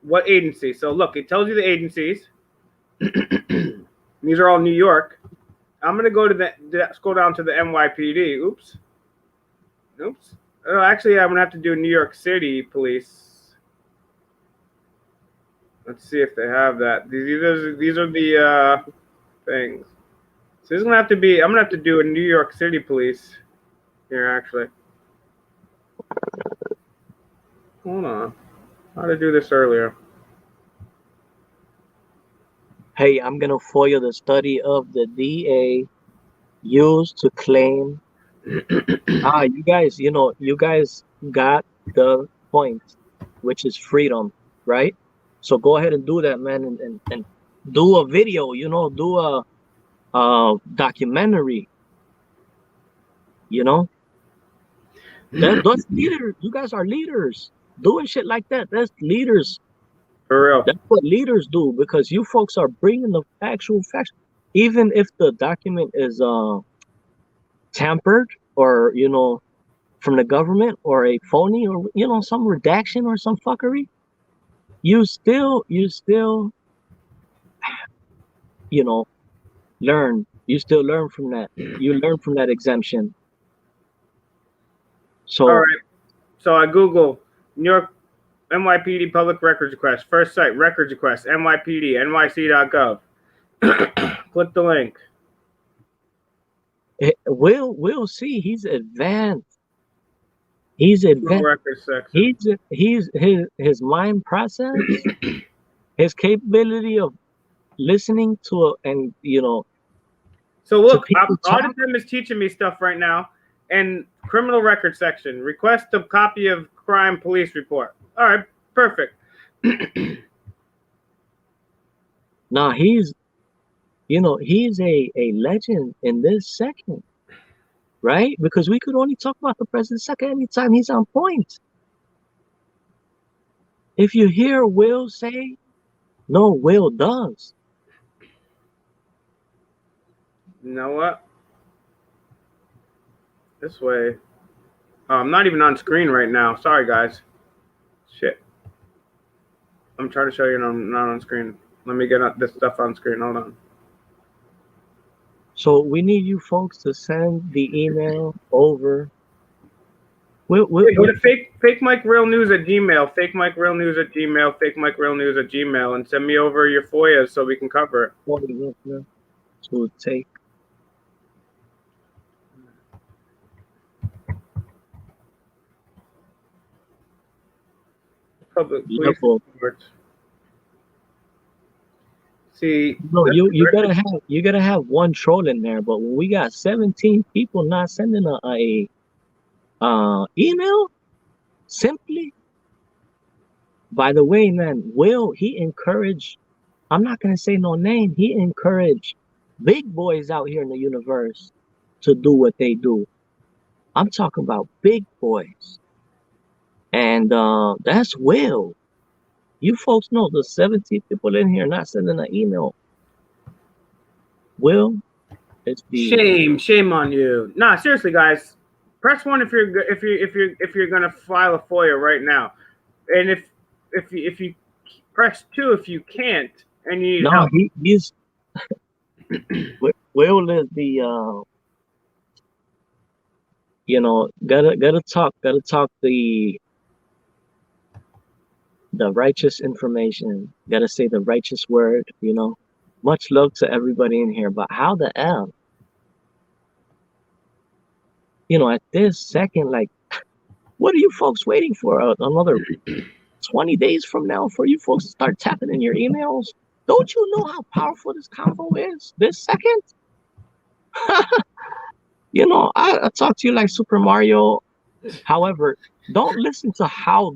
What agency? So look, it tells you the agencies. These are all New York. I'm gonna go to scroll down to the NYPD. Oops. Oh, actually, I'm gonna have to do New York City Police. Let's see if they have that. These are the things. So this is gonna have to be. I'm gonna have to do a New York City Police here. Actually, hold on. How to do this earlier? Hey, I'm gonna FOIA the study of the DA used to claim. You guys got the point, which is freedom, right? So go ahead and do that, man, and do a video, you know, do a documentary, you know. Those leaders, you guys are leaders. Doing shit like that, that's leaders. For real. That's what leaders do, because you folks are bringing the actual facts. Even if the document is tampered, or, you know, from the government, or a phony, or, you know, some redaction or some fuckery, you still, you know, learn. You still learn from that. You learn from that exemption. So, all right. So I Google New York NYPD public records request. First site, records request, NYPD, nyc.gov. Click the link. We'll see. He's advanced. He's advanced. His mind process, his capability of listening to and, you know. So look, Audit is teaching me stuff right now. And criminal record section, request a copy of crime police report. All right, perfect. Now he's a legend in this second, right? Because we could only talk about the president second anytime he's on point. If you hear Will say, no, Will does. You know what? This way. Oh, I'm not even on screen right now. Sorry, guys. Shit. I'm trying to show you and I'm not on screen. Let me get this stuff on screen. Hold on. So we need you folks to send the email over. Go to fake Mike Real News at Gmail, fake Mike Real News at Gmail, fake Mike Real News at Gmail, and send me over your FOIAs so we can cover it. To take. Public police reports. See, No, that's you gotta have one troll in there, but when we got 17 people not sending a email, simply. By the way, man, Will, he encouraged, I'm not gonna say no name, he encouraged big boys out here in the universe to do what they do. I'm talking about big boys. And that's Will. You folks know the 17 people in here not sending an email. Will, it's the shame on you. Nah, seriously, guys. Press 1 if you're gonna file a FOIA right now, and if you press 2 if you can't and you need no, help. he's Will is the you know, gotta talk the righteous information, gotta say the righteous word, you know. Much love to everybody in here, but how the hell, you know, at this second, like, what are you folks waiting for? Another 20 days from now for you folks to start tapping in your emails? Don't you know how powerful this convo is this second? You know, I talk to you like Super Mario. However, don't listen to how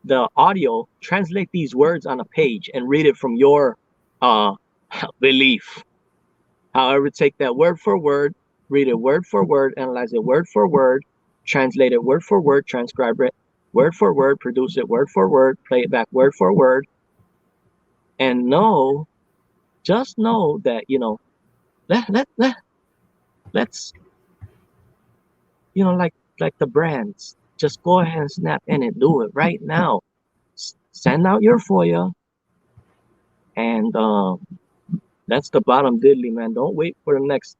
the audio translate these words on a page and read it from your belief. However, take that word for word, read it word for word, analyze it word for word, translate it word for word, transcribe it word for word, produce it word for word, play it back word for word, and just know that, you know, let's, you know, like the brands, just go ahead and snap in and do it right now. Send out your FOIA, and that's the bottom diddly, man. Don't wait for the next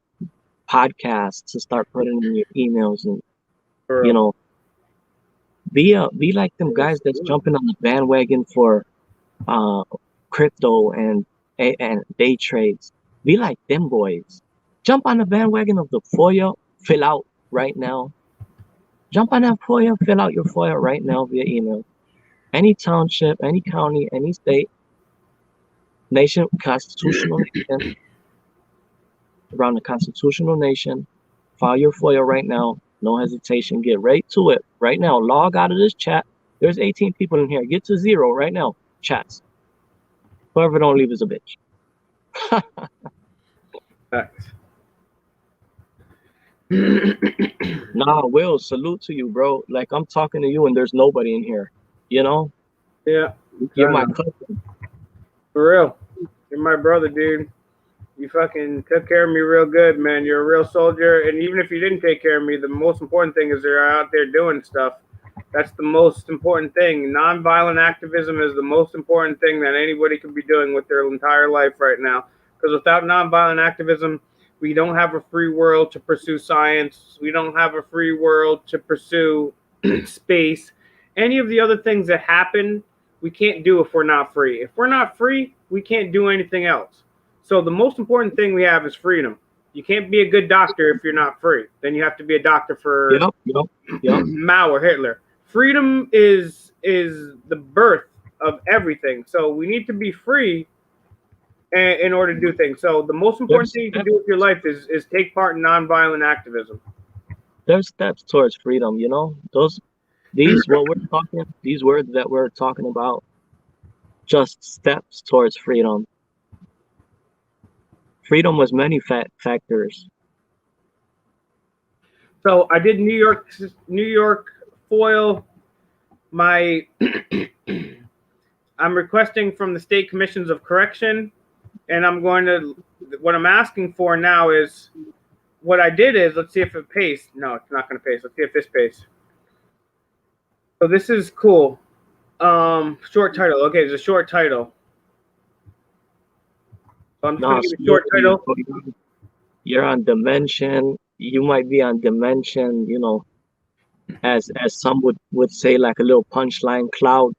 podcast to start putting in your emails, and you know, be like them guys that's jumping on the bandwagon for crypto and day trades. Be like them boys. Jump on the bandwagon of the FOIA, fill out right now. Jump on that FOIA, fill out your FOIA right now via email. Any township, any county, any state, nation, constitutional nation, around the constitutional nation, file your FOIA right now. No hesitation. Get right to it right now. Log out of this chat. There's 18 people in here. Get to 0 right now. Chats. Whoever don't leave is a bitch. Nah, Will, salute to you, bro. Like, I'm talking to you and there's nobody in here. You know? Yeah. You're my cousin. For real. You're my brother, dude. You fucking took care of me real good, man. You're a real soldier. And even if you didn't take care of me, the most important thing is they're out there doing stuff. That's the most important thing. Nonviolent activism is the most important thing that anybody could be doing with their entire life right now. Because without nonviolent activism, we don't have a free world to pursue science. We don't have a free world to pursue space. Any of the other things that happen, we can't do if we're not free. If we're not free, we can't do anything else. So the most important thing we have is freedom. You can't be a good doctor if you're not free. Then you have to be a doctor for Mao or Hitler. Freedom is the birth of everything. So we need to be free in order to do things. So the most important thing you can do with your life is take part in nonviolent activism. There's steps towards freedom, you know? These words that we're talking about, just steps towards freedom. Freedom was many factors. So I did New York FOIL. I'm requesting from the state commissions of correction, and what I'm asking for now is, what I did is, let's see if it pastes. No, it's not going to paste. Let's see if this pastes. So this is cool. Short title. Okay, it's a short title. So I'm just going to give a short title. You're on Dimension. You might be on Dimension, you know, as some would say, like a little punchline, Cloud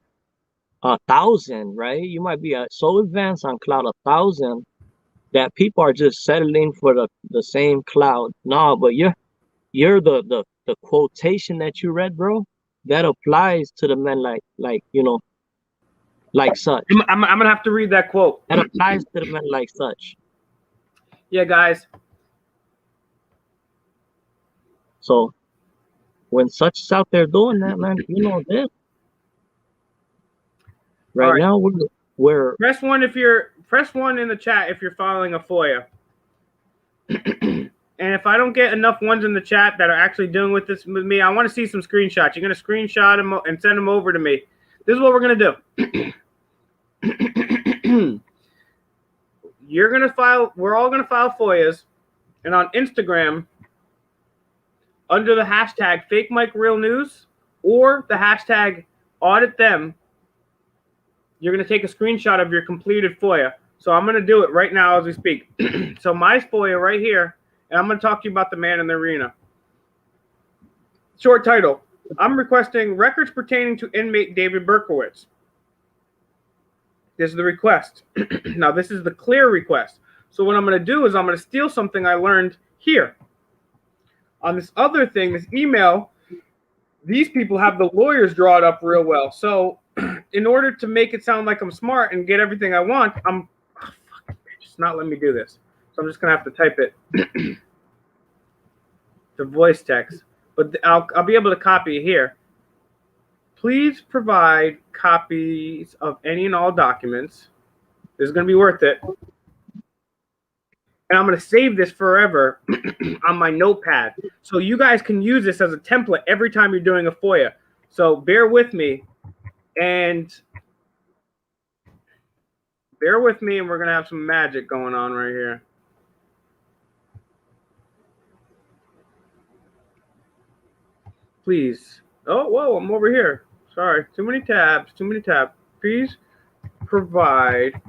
1,000, right? You might be so advanced on Cloud 1,000 that people are just settling for the same cloud. No, but you're the quotation that you read, bro, that applies to the men like, you know, like such. I'm gonna have to read that quote. That applies to the men like such. Yeah, guys. So when such is out there doing that, man, you know this. Right now, we're press one in the chat if you're following a FOIA. And if I don't get enough ones in the chat that are actually dealing with this with me, I want to see some screenshots. You're gonna screenshot them and send them over to me. This is what we're gonna do. You're gonna file. We're all gonna file FOIAs, and on Instagram, under the hashtag #FakeMikeRealNews or the hashtag Audit Them, you're gonna take a screenshot of your completed FOIA. So I'm gonna do it right now as we speak. So my FOIA right here, and I'm gonna talk to you about the man in the arena. Short title: I'm requesting records pertaining to inmate David Berkowitz. This is the request. Now, this is the clear request. So what I'm going to do is I'm going to steal something I learned here. On this other thing, this email, these people have the lawyers draw it up real well. So in order to make it sound like I'm smart and get everything I want, just not letting me do this. So I'm just going to have to type it. The voice text. But I'll be able to copy it here. Please provide copies of any and all documents. This is going to be worth it. And I'm going to save this forever on my notepad. So you guys can use this as a template every time you're doing a FOIA. So bear with me. And we're going to have some magic going on right here. Please. Oh, whoa, I'm over here. Sorry, too many tabs. Please provide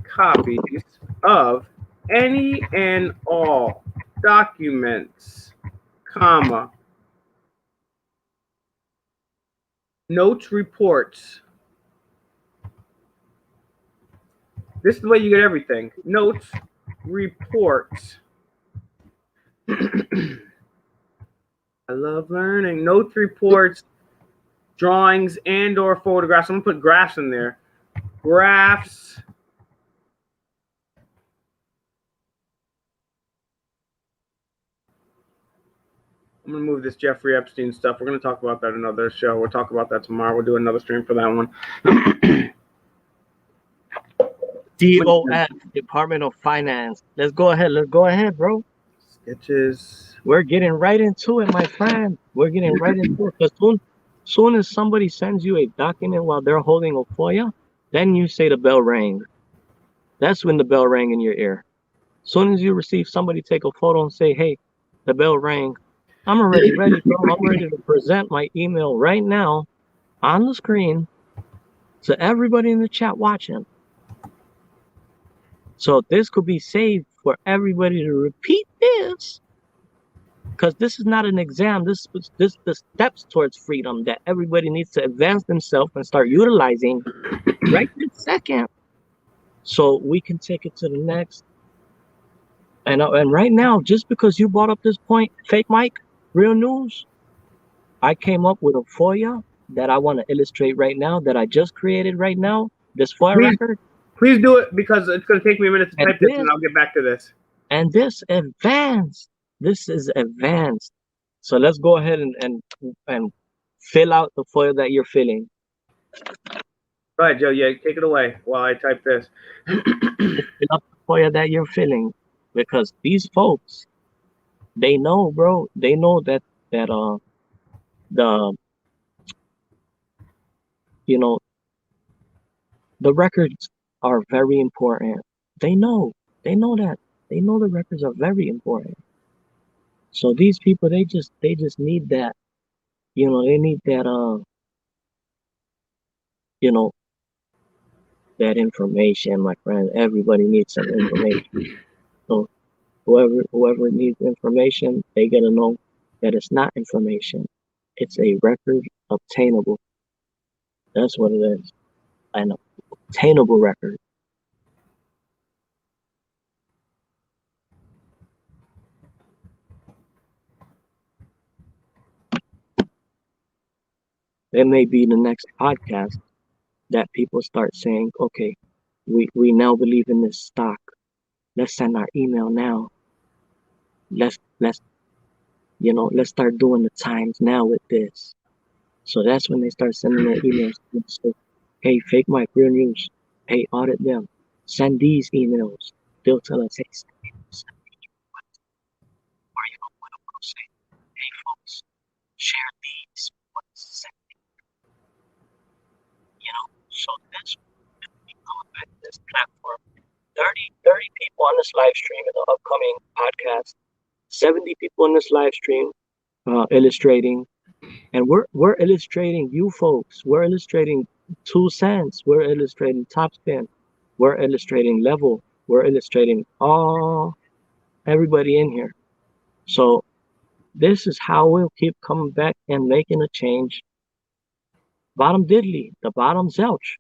copies of any and all documents, comma, notes, reports. This is the way you get everything. Notes, reports. I love learning. Notes, reports, drawings, and or photographs. I'm going to put graphs in there. Graphs. I'm going to move this Jeffrey Epstein stuff. We're going to talk about that in another show. We'll talk about that tomorrow. We'll do another stream for that one. DOF, Department of Finance. Let's go ahead, bro. Sketches. We're getting right into it, my friend. We're getting right into it. Because soon as somebody sends you a document while they're holding a FOIA, then you say the bell rang. That's when the bell rang in your ear. Soon as you receive somebody take a photo and say, hey, the bell rang, I'm already ready, bro. I'm ready to present my email right now on the screen to everybody in the chat watching. So this could be saved for everybody to repeat this. Because this is not an exam. This the steps towards freedom that everybody needs to advance themselves and start utilizing right this second, so we can take it to the next. And right now, just because you brought up this point, Fake Mike, Real News, I came up with a FOIA that I want to illustrate right now, that I just created right now. This FOIA record. Please do it, because it's going to take me a minute to type this, and I'll get back to this. And this advanced. This is advanced. So let's go ahead and fill out the FOIA that you're filling. Go ahead, Joe. Yeah, take it away while I type this. Fill up the FOIA that you're filling, because these folks, they know, bro. They know that the the records are very important. They know that. They know the records are very important. So these people, they just need that, they need that, that information, my friend. Everybody needs some information. So whoever needs information, they gotta know that it's not information. It's a record obtainable. That's what it is. An obtainable record. It may be the next podcast. that people start saying, okay, we now believe in this stock. Let's send our email now. Let's let's start doing the times now with this. So that's when they start sending their emails. So, hey, fake Mike, real news. Hey, audit them. Send these emails. They'll tell us, hey, send these. Or we'll say, hey, folks, share these. So that's this platform. 30 people on this live stream in the upcoming podcast. 70 people in this live stream illustrating. And we're illustrating you folks. We're illustrating 2 cents. We're illustrating top spin. We're illustrating level. We're illustrating everybody in here. So this is how we'll keep coming back and making a change. Bottom diddly, the bottom zilch.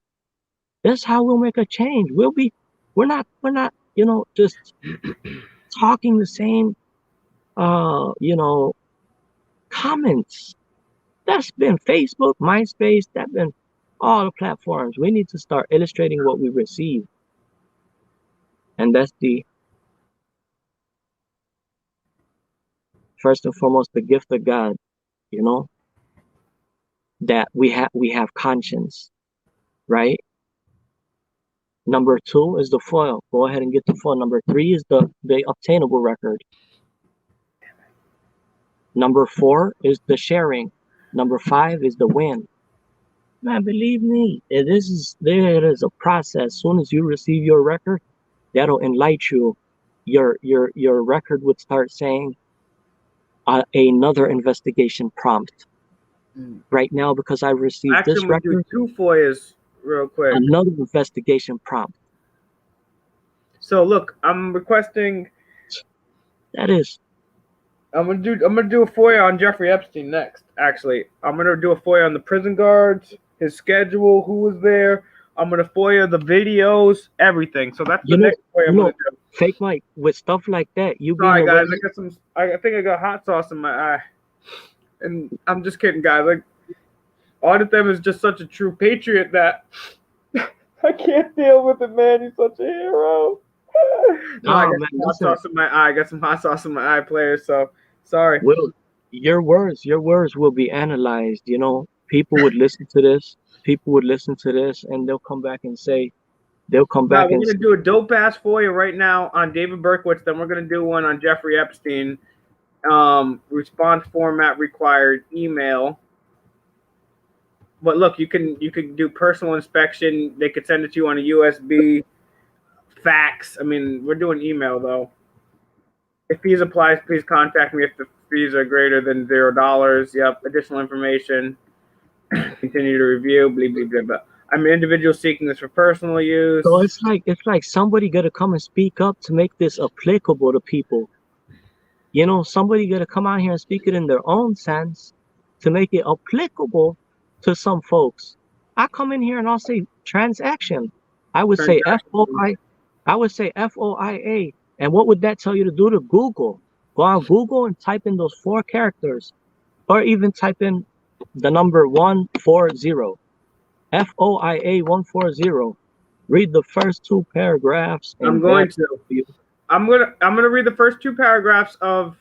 That's how we'll make a change. We're not, just talking the same, comments. That's been Facebook, MySpace, that's been all the platforms. We need to start illustrating what we receive. And that's first and foremost, the gift of God, that we have conscience, right? Number 2 is the FOIA. Go ahead and get the FOIA. Number 3 is the obtainable record. Number 4 is the sharing. Number 5 is the win. Man, believe me, there is a process. As soon as you receive your record, that'll enlighten you. Your record would start saying another investigation prompt. Right now, because I received this record, do 2 FOIAs real quick. Another investigation prompt. So look, I'm requesting. That is. I'm gonna do a FOIA on Jeffrey Epstein next. Actually, I'm gonna do a FOIA on the prison guards, his schedule, who was there. I'm gonna FOIA the videos, everything. So that's the next FOIA I'm gonna do. Fake Mike, with stuff like that, Sorry guys, I think I got hot sauce in my eye, and I'm just kidding, guys. Like, Audit Them is just such a true patriot that I can't deal with it, man. He's such a hero. No, I got some hot sauce in my eye. I got some hot sauce in my eye, players. So sorry. Well, your words will be analyzed. People would listen to this. And they'll come back and say, we're gonna do a dope ass FOIA right now on David Berkowitz. Then we're gonna do one on Jeffrey Epstein. Response format required, email. But look, you can do personal inspection. They could send it to you on a USB, fax. I mean, we're doing email though. If fees applies, please contact me if the fees are greater than $0. Yep. Additional information. Continue to review. Blah blah blah blah. I'm an individual seeking this for personal use. So it's like somebody got to come and speak up to make this applicable to people. Somebody got to come out here and speak it in their own sense to make it applicable to some folks. I come in here and I'll say transaction. I would say FOIA. I would say FOIA. And what would that tell you to do to Google? Go on Google and type in those 4 characters, or even type in the number 140. FOIA 140. Read the first 2 paragraphs. I'm going to read the first 2 paragraphs of.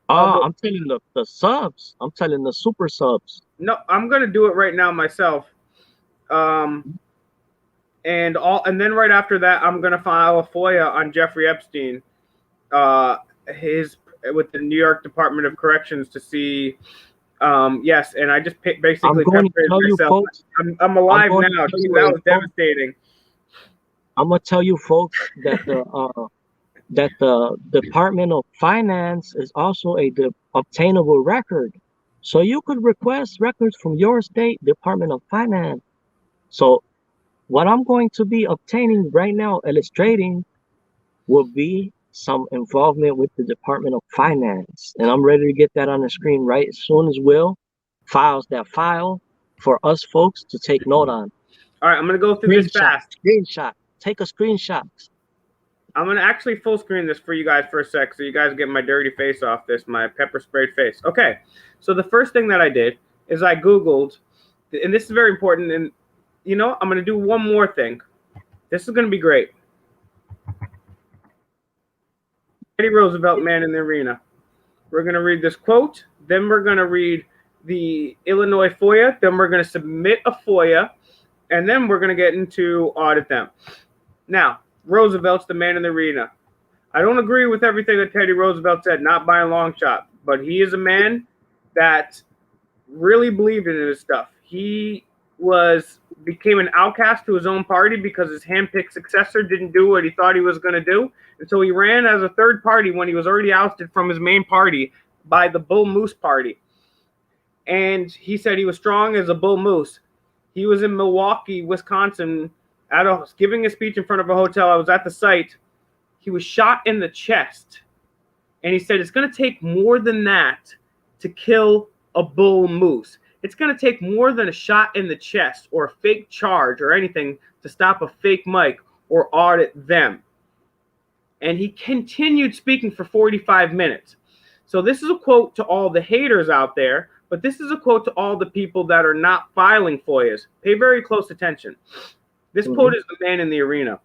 I'm telling the subs. I'm telling the super subs. No, I'm going to do it right now myself. And then right after that, I'm going to file a FOIA on Jeffrey Epstein, with the New York Department of Corrections to see. Yes, and I just basically. I'm going to tell you, folks. I'm alive now. That was devastating. I'm gonna tell you, folks, that the Department of Finance is also a obtainable record. So you could request records from your state Department of Finance. So what I'm going to be obtaining right now, illustrating, will be some involvement with the Department of Finance. And I'm ready to get that on the screen right as soon as Will files that file for us folks to take note on. All right, I'm going to go through this fast. Screenshot. Take a screenshot. I'm going to actually full screen this for you guys for a sec so you guys get my dirty face off this, my pepper sprayed face. Okay, so the first thing that I did is I Googled, and this is very important, and you know, I'm going to do one more thing. This is going to be great. Teddy Roosevelt, Man in the Arena. We're going to read this quote. Then we're going to read the Illinois FOIA. Then we're going to submit a FOIA. And then we're going to get into audit them. Now, Roosevelt's the man in the arena. I don't agree with everything that Teddy Roosevelt said, not by a long shot. But he is a man that really believed in his stuff. He became an outcast to his own party because his handpicked successor didn't do what he thought he was going to do. And so he ran as a third party when he was already ousted from his main party by the Bull Moose Party. And he said he was strong as a bull moose. He was in Milwaukee, Wisconsin, giving a speech in front of a hotel. I was at the site. He was shot in the chest. And he said it's going to take more than that to kill a bull moose. It's going to take more than a shot in the chest or a fake charge or anything to stop a fake mic or audit them. And he continued speaking for 45 minutes. So this is a quote to all the haters out there, but this is a quote to all the people that are not filing FOIAs. Pay very close attention. This quote is the man in the arena.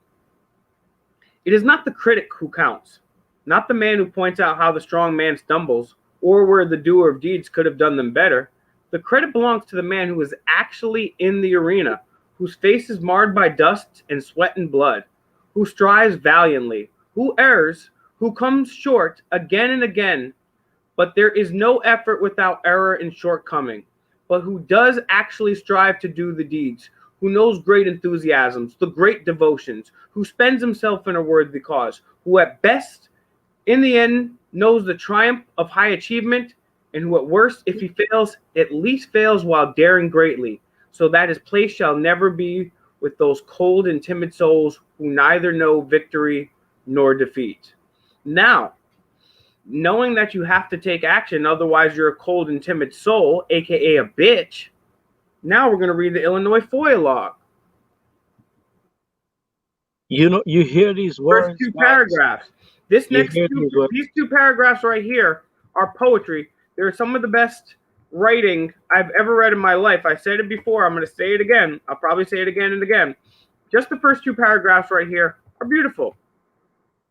It is not the critic who counts, not the man who points out how the strong man stumbles or where the doer of deeds could have done them better. The credit belongs to the man who is actually in the arena, whose face is marred by dust and sweat and blood, who strives valiantly, who errs, who comes short again and again, but there is no effort without error and shortcoming, but who does actually strive to do the deeds, who knows great enthusiasms, the great devotions, who spends himself in a worthy cause, who at best, in the end, knows the triumph of high achievement, and who at worst, if he fails, at least fails while daring greatly, so that his place shall never be with those cold and timid souls who neither know victory nor defeat. Now, knowing that you have to take action, otherwise you're a cold and timid soul, aka a bitch, now we're going to read the Illinois FOIA log. You know, you hear these words. First two paragraphs. These two paragraphs right here are poetry. They're some of the best writing I've ever read in my life. I said it before. I'm going to say it again. I'll probably say it again and again. Just the first two paragraphs right here are beautiful.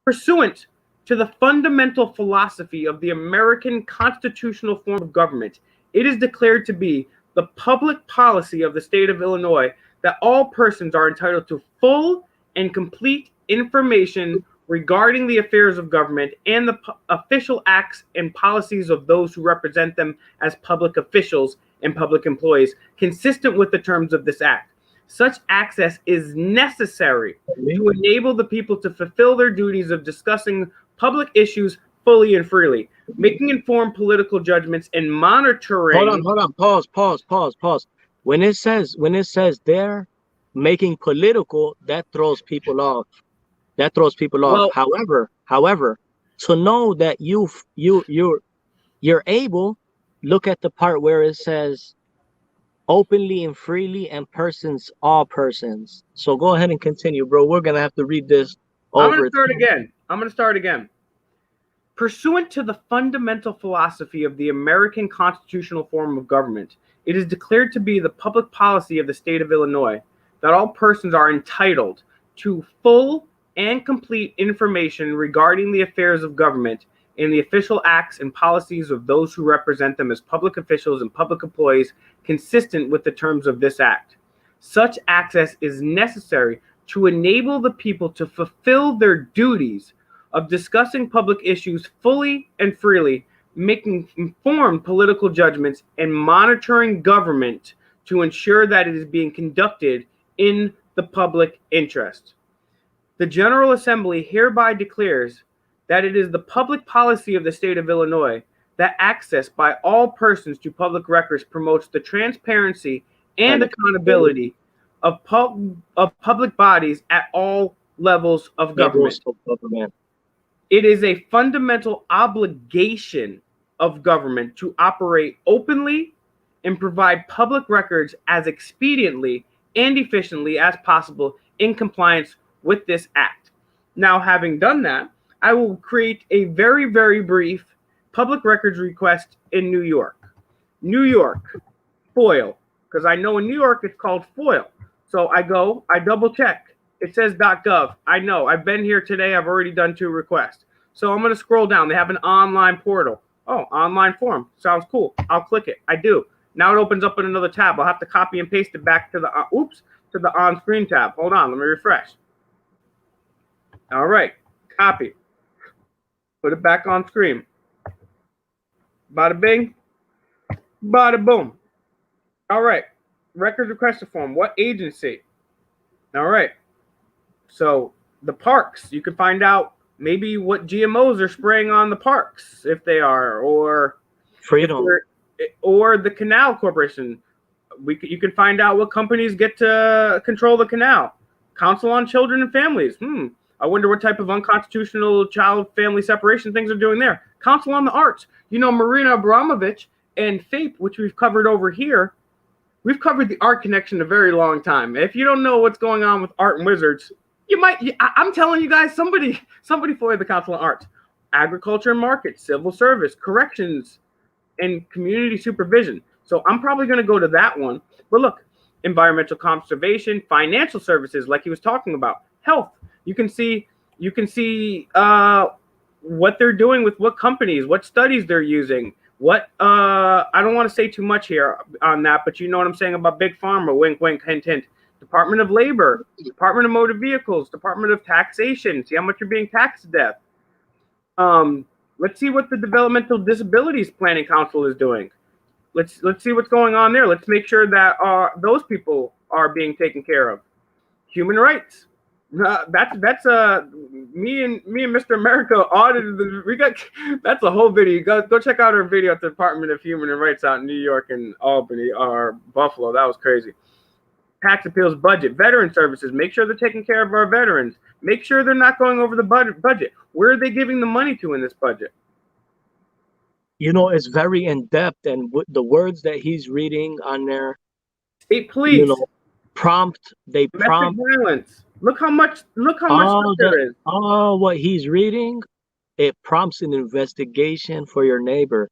Pursuant to the fundamental philosophy of the American constitutional form of government, it is declared to be the public policy of the state of Illinois that all persons are entitled to full and complete information regarding the affairs of government and the official acts and policies of those who represent them as public officials and public employees, consistent with the terms of this act. Such access is necessary to enable the people to fulfill their duties of discussing public issues fully and freely, making informed political judgments, and monitoring. Hold on. Pause. When it says they're making political, that throws people off. Well, However, to know that you're able, look at the part where it says openly and freely and all persons. So go ahead and continue, bro. We're gonna have to read this over. I'm gonna start again. Pursuant to the fundamental philosophy of the American constitutional form of government, it is declared to be the public policy of the state of Illinois that all persons are entitled to full and complete information regarding the affairs of government and the official acts and policies of those who represent them as public officials and public employees, consistent with the terms of this act. Such access is necessary to enable the people to fulfill their duties of discussing public issues fully and freely, making informed political judgments, and monitoring government to ensure that it is being conducted in the public interest. The General Assembly hereby declares that it is the public policy of the state of Illinois that access by all persons to public records promotes the transparency and accountability of public bodies at all levels of government. It is a fundamental obligation of government to operate openly and provide public records as expediently and efficiently as possible in compliance with this act. Now, having done that, I will create a very, very brief public records request in New York. New York, FOIL, because I know in New York it's called FOIL. So I go, I double check. It says .gov. I know. I've been here today. I've already done 2 requests. So I'm going to scroll down. They have an online portal. Oh, online form. Sounds cool. I'll click it. I do. Now it opens up in another tab. I'll have to copy and paste it back to the to the on-screen tab. Hold on. Let me refresh. All right. Copy. Put it back on screen. Bada bing. Bada boom. All right. Records request form. What agency? All right. So the parks, you can find out maybe what GMOs are spraying on the parks, if they are, or Freedom, or the Canal Corporation. You can find out what companies get to control the canal. Council on Children and Families. I wonder what type of unconstitutional child family separation things are doing there. Council on the Arts. You know, Marina Abramovich and FAPE, which we've covered over here. We've covered the art connection a very long time. If you don't know what's going on with art and wizards, you might. I'm telling you guys, somebody FOIA the Council on Arts. Agriculture and markets, civil service, corrections, and community supervision. So I'm probably going to go to that one. But look, environmental conservation, financial services, like he was talking about, health. You can see what they're doing with what companies, what studies they're using. What I don't want to say too much here on that, but you know what I'm saying about Big Pharma, wink, wink, hint, hint. Department of Labor, Department of Motor Vehicles, Department of Taxation. See how much you're being taxed to death. Let's see what the Developmental Disabilities Planning Council is doing. Let's see what's going on there. Let's make sure that those people are being taken care of. Human rights. That's me and Mr. America audited. That's a whole video. Go check out our video at the Department of Human Rights out in New York and Albany or Buffalo. That was crazy. Tax appeals, budget, veteran services. Make sure they're taking care of our veterans. Make sure they're not going over the budget. Where are they giving the money to in this budget? You know, it's very in depth, and the words that he's reading on there. State police. You know, prompt. They domestic prompt. violence. Look how much there is. Oh, what he's reading, it prompts an investigation for your neighbor.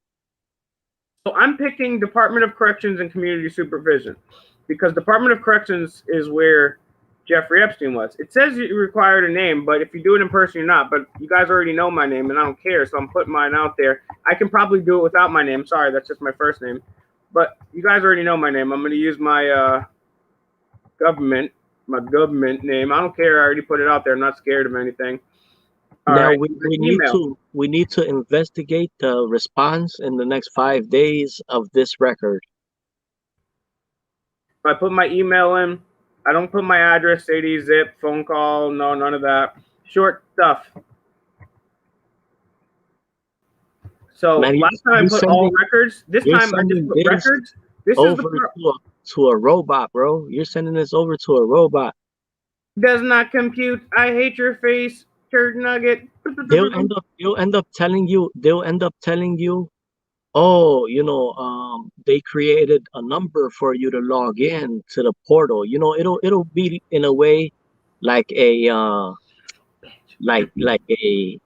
So I'm picking Department of Corrections and Community Supervision because Department of Corrections is where Jeffrey Epstein was. It says you required a name, but if you do it in person, you're not. But you guys already know my name, and I don't care, so I'm putting mine out there. I can probably do it without my name. Sorry, that's just my first name. But you guys already know my name. I'm going to use my government name. I don't care. I already put it out there. I'm not scared of anything. Now we need to investigate the response in the next 5 days of this record. I put my email in. I don't put my address, AD, zip, phone call. No, none of that. Short stuff. So Man, last time I put all records. This time I just put records. This is to a robot, bro. You're sending this over to a robot. Does not compute. I hate your face, turd nugget. They'll end up telling you. Oh, you know, they created a number for you to log in to the portal. You know, it'll be in a way like a like a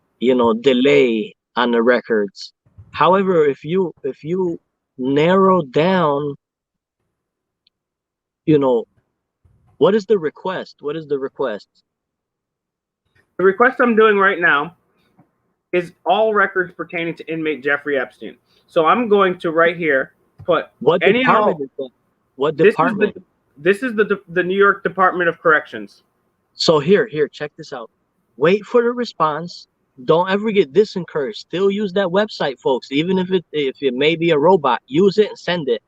delay on the records. However, if you narrow down, you know, what is the request? What is the request? The request I'm doing right now is all records pertaining to inmate Jeffrey Epstein. So I'm going to right here put what department is that? What department? This is the New York Department of Corrections. So here, check this out. Wait for the response. Don't ever get disencouraged. Still use that website, folks. Even if it may be a robot, use it and send it.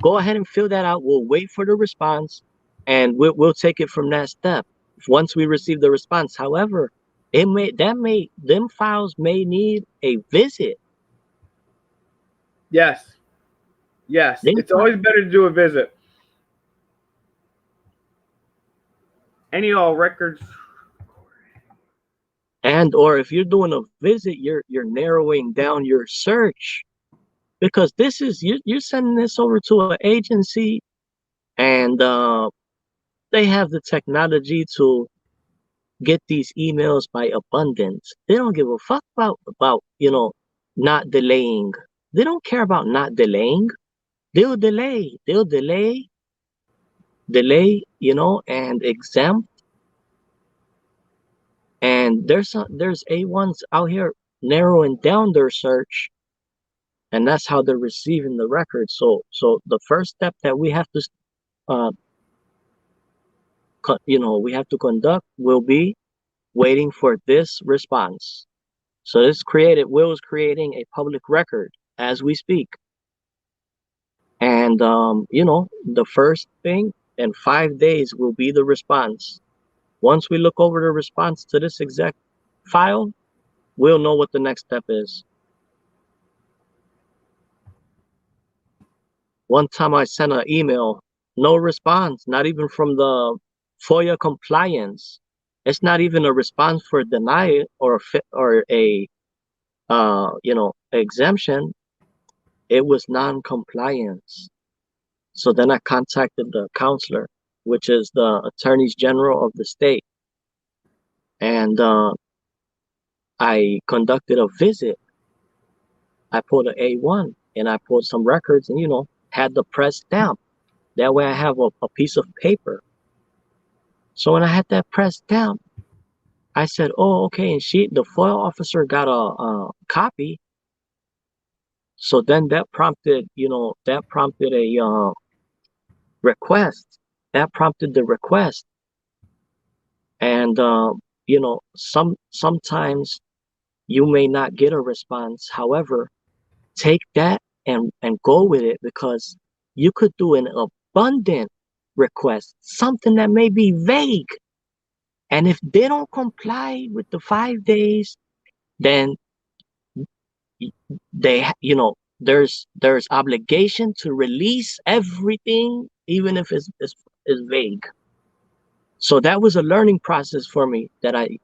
Go ahead and fill that out. We'll wait for the response, and we'll take it from that step once we receive the response. However, them files may need a visit. Yes. It's always better to do a visit. Any all records. And or if you're doing a visit, you're narrowing down your search, because this is you're sending this over to an agency, and they have the technology to get these emails by abundance. They don't give a fuck about not delaying. They don't care about not delaying. They'll delay. delay, you know, and exempt. And there's A1s out here narrowing down their search, and that's how they're receiving the record. So the first step that we have to uh, we have to conduct will be waiting for this response. So Will is creating a public record as we speak. And, the first thing in 5 days will be the response. Once we look over the response to this exact file, we'll know what the next step is. One time I sent an email, no response, not even from the FOIA compliance. It's not even a response for denial or a exemption. It was non-compliance. So then I contacted the counselor, which is the attorneys general of the state, and I conducted a visit. I pulled an A1 and I pulled some records and had the press stamp. That way I have a piece of paper. So when I had that press stamp, I said, "Oh, okay." And the FOIA officer got a copy. So then that prompted a request. That prompted the request. And sometimes you may not get a response. However, take that and go with it, because you could do an abundant request, something that may be vague. And if they don't comply with the 5 days, then there's obligation to release everything, even if it's vague. So that was a learning process for me, that I,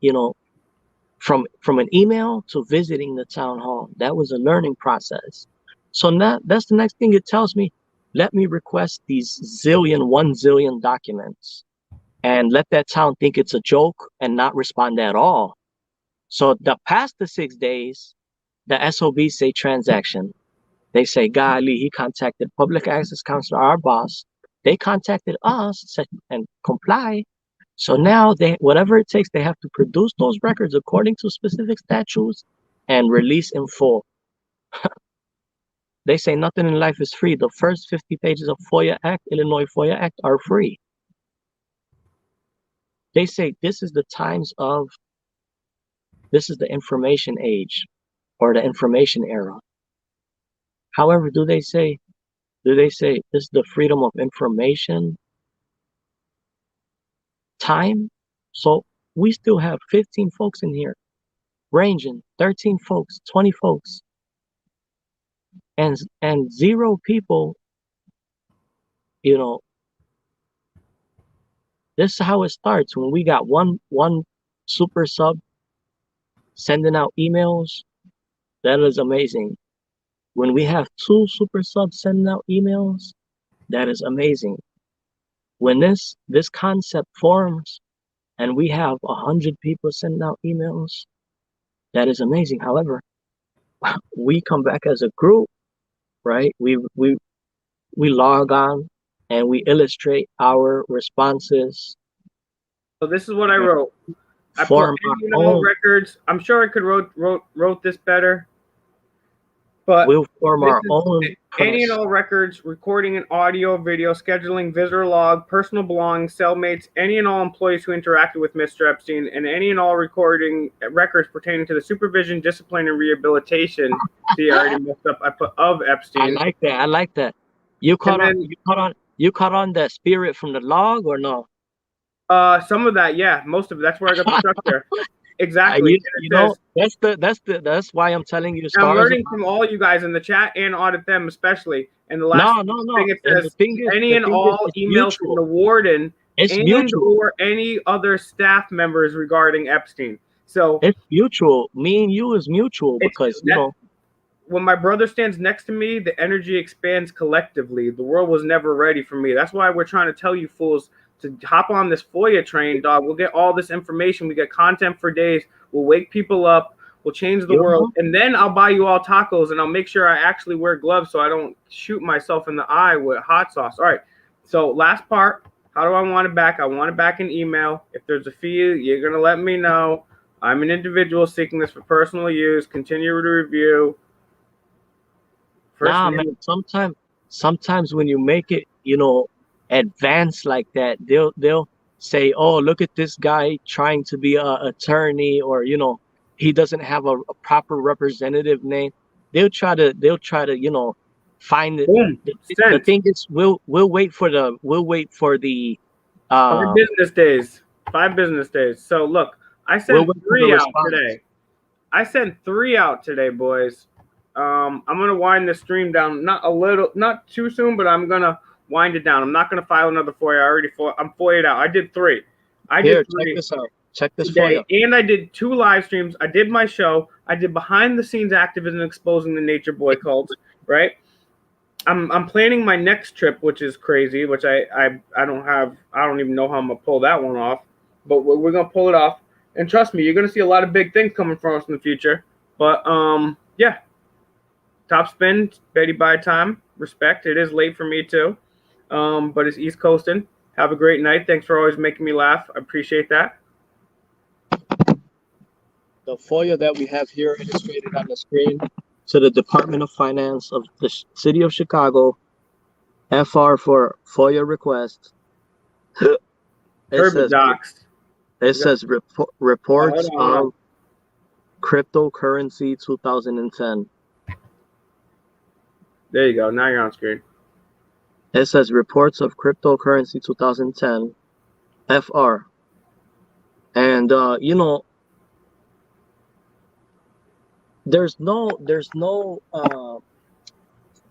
from an email to visiting the town hall, that was a learning process. So now that's the next thing it tells me. Let me request these 1 zillion documents and let that town think it's a joke and not respond at all. So past the 6 days, the SOBs say transaction. They say, golly, he contacted public access counselor, our boss. They contacted us and comply. So now whatever it takes, they have to produce those records according to specific statutes and release in full. They say nothing in life is free. The first 50 pages of Illinois FOIA Act are free. They say this is the information age or the information era. However, do they say this is the freedom of information time? So we still have 15 folks in here, ranging 13 folks, 20 folks, and 0 people. This is how it starts. When we got one super sub sending out emails, that is amazing. When we have 2 super subs sending out emails, that is amazing. When this concept forms and we have 100 people sending out emails, that is amazing. However, we come back as a group, right? We log on and we illustrate our responses. So this is what I wrote. I put any and all records. I'm sure I could wrote this better. But we'll form our own any and all records, recording and audio, video, scheduling, visitor log, personal belongings, cellmates, any and all employees who interacted with Mr. Epstein, and any and all recording records pertaining to the supervision, discipline, and rehabilitation. See, I already messed up. I put of Epstein. I like that. You caught on the spirit from the log or no? Some of that, yeah. Most of it. That's where I got the structure. Exactly. That's why I'm telling you. I'm learning from all you guys in the chat and Audit them especially. And the last thing it says, any and all emails from the warden and or any other staff members regarding Epstein. So it's mutual. Me and you is mutual, because when my brother stands next to me, the energy expands collectively. The world was never ready for me. That's why we're trying to tell you fools to hop on this FOIA train, dog. We'll get all this information. We get content for days. We'll wake people up. We'll change the world. And then I'll buy you all tacos, and I'll make sure I actually wear gloves so I don't shoot myself in the eye with hot sauce. All right. So last part, How do I want it back? I want it back in email. If there's a fee, you're going to let me know. I'm an individual seeking this for personal use. Continue to review. Nah, man. Sometimes when you make it, advanced like that, they'll say, "Oh, look at this guy trying to be a attorney," or he doesn't have a proper representative name. They'll try to find it. Boom. The thing is, we'll wait for the 5 business days. 5 business days. So look, I sent 3 out today. I sent 3 out today, boys. I'm gonna wind the stream down, not too soon, but I'm gonna wind it down. I'm not gonna file another FOIA. I'm FOIA'd out. I did 3. Check this out. Check this today, and I did 2 live streams. I did my show. I did behind the scenes activism exposing the nature boy cults. Right. I'm planning my next trip, which is crazy. Which I don't even know how I'm gonna pull that one off. But we're gonna pull it off. And trust me, you're gonna see a lot of big things coming from us in the future. But yeah. Top spin, Betty by time. Respect. It is late for me too. But it's East Coasting. Have a great night. Thanks for always making me laugh. I appreciate that. The FOIA that we have here illustrated on the screen to the Department of Finance of the City of Chicago, FR for FOIA request. It says reports of cryptocurrency 2010. There you go. Now you're on screen. It says reports of cryptocurrency 2010, FR. And there's no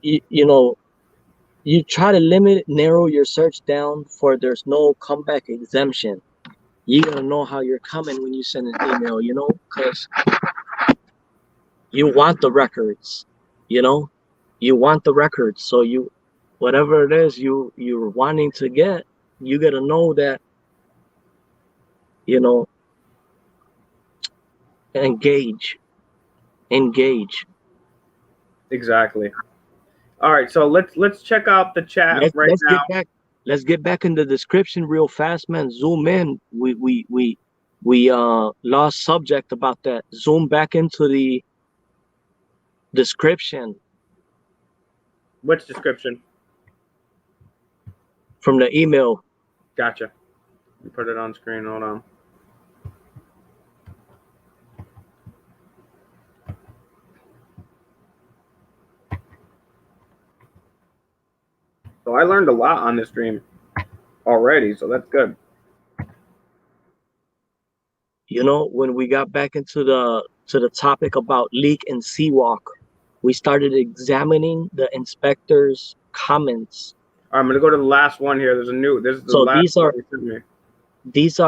you try to narrow your search down for there's no comeback exemption. You gotta know how you're coming when you send an email, because you want the records, you want the records. So whatever it is you're wanting to get, you gotta know that, engage. Exactly. All right, so let's check out the chat now. Let's get back in the description real fast, man. Zoom in. We lost subject about that. Zoom back into the description. Which description? From the email. Gotcha. You put it on screen. Hold on. So I learned a lot on this stream already, so that's good. When we got back into the topic about leak and Seawalk, we started examining the inspector's comments. All right, I'm gonna go to the last one here. This is the last these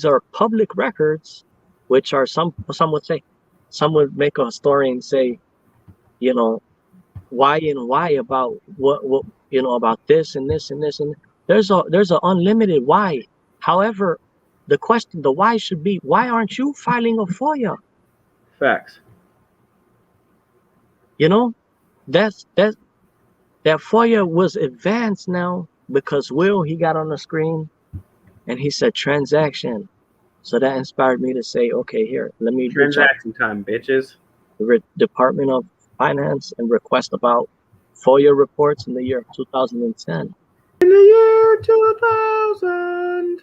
are public records, which are some would make a story and say, why about what about this and this and this, and there's an unlimited why. However, the why should be, why aren't you filing a FOIA? Facts. That FOIA was advanced now because he got on the screen and he said transaction. So that inspired me to say, okay, here, let me transaction time, bitches. The Department of Finance and request about FOIA reports in the year 2010. In the year 2000.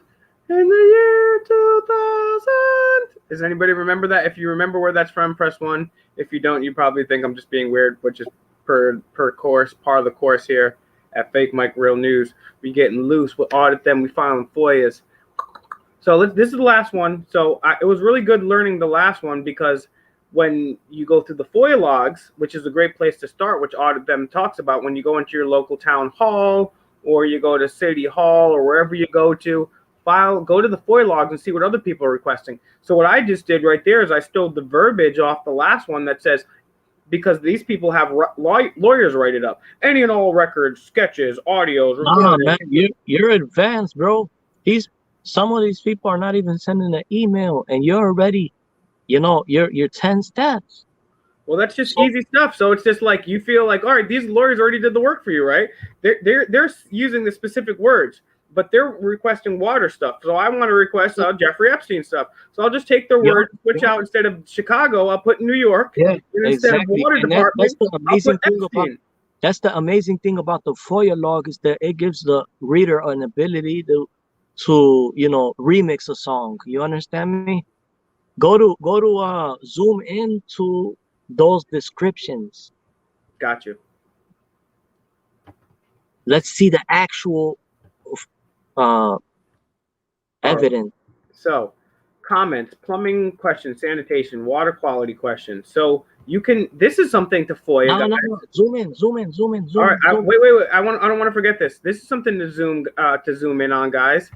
In the year 2000. Does anybody remember that? If you remember where that's from, press 1. If you don't, you probably think I'm just being weird, which is per course, part of the course here at Fake Mike Real News. We getting loose. We'll audit them. We filing FOIAs. So this is the last one. So it was really good learning the last one, because when you go through the FOIA logs, which is a great place to start, which Audit Them talks about, when you go into your local town hall or you go to City Hall or wherever you go to, go to the FOIA logs and see what other people are requesting. So what I just did right there is I stole the verbiage off the last one that says, because these people have lawyers write it up. Any and all records, sketches, audios. Man, you're advanced, bro. Some of these people are not even sending an email, and you're already, you're 10 steps. Well, that's just So- easy stuff. So it's just like you feel like, all right, these lawyers already did the work for you, right? They're using the specific words, but they're requesting water stuff. So I want to request Jeffrey Epstein stuff. So I'll just take their Yeah, word, switch yeah. out instead of Chicago, I'll put New York, Yeah, and instead exactly. of water And department, that's the I'll amazing put thing about Epstein. that's the amazing thing about the FOIA log is that it gives the reader an ability to remix a song. You understand me? Go to zoom into those descriptions. Got you. Let's see the actual evidence. So, comments, plumbing questions, sanitation, water quality questions. So you can. This is something to FOIA. No. Zoom in. All right. Wait. I don't want to forget this. This is something to zoom in on, guys.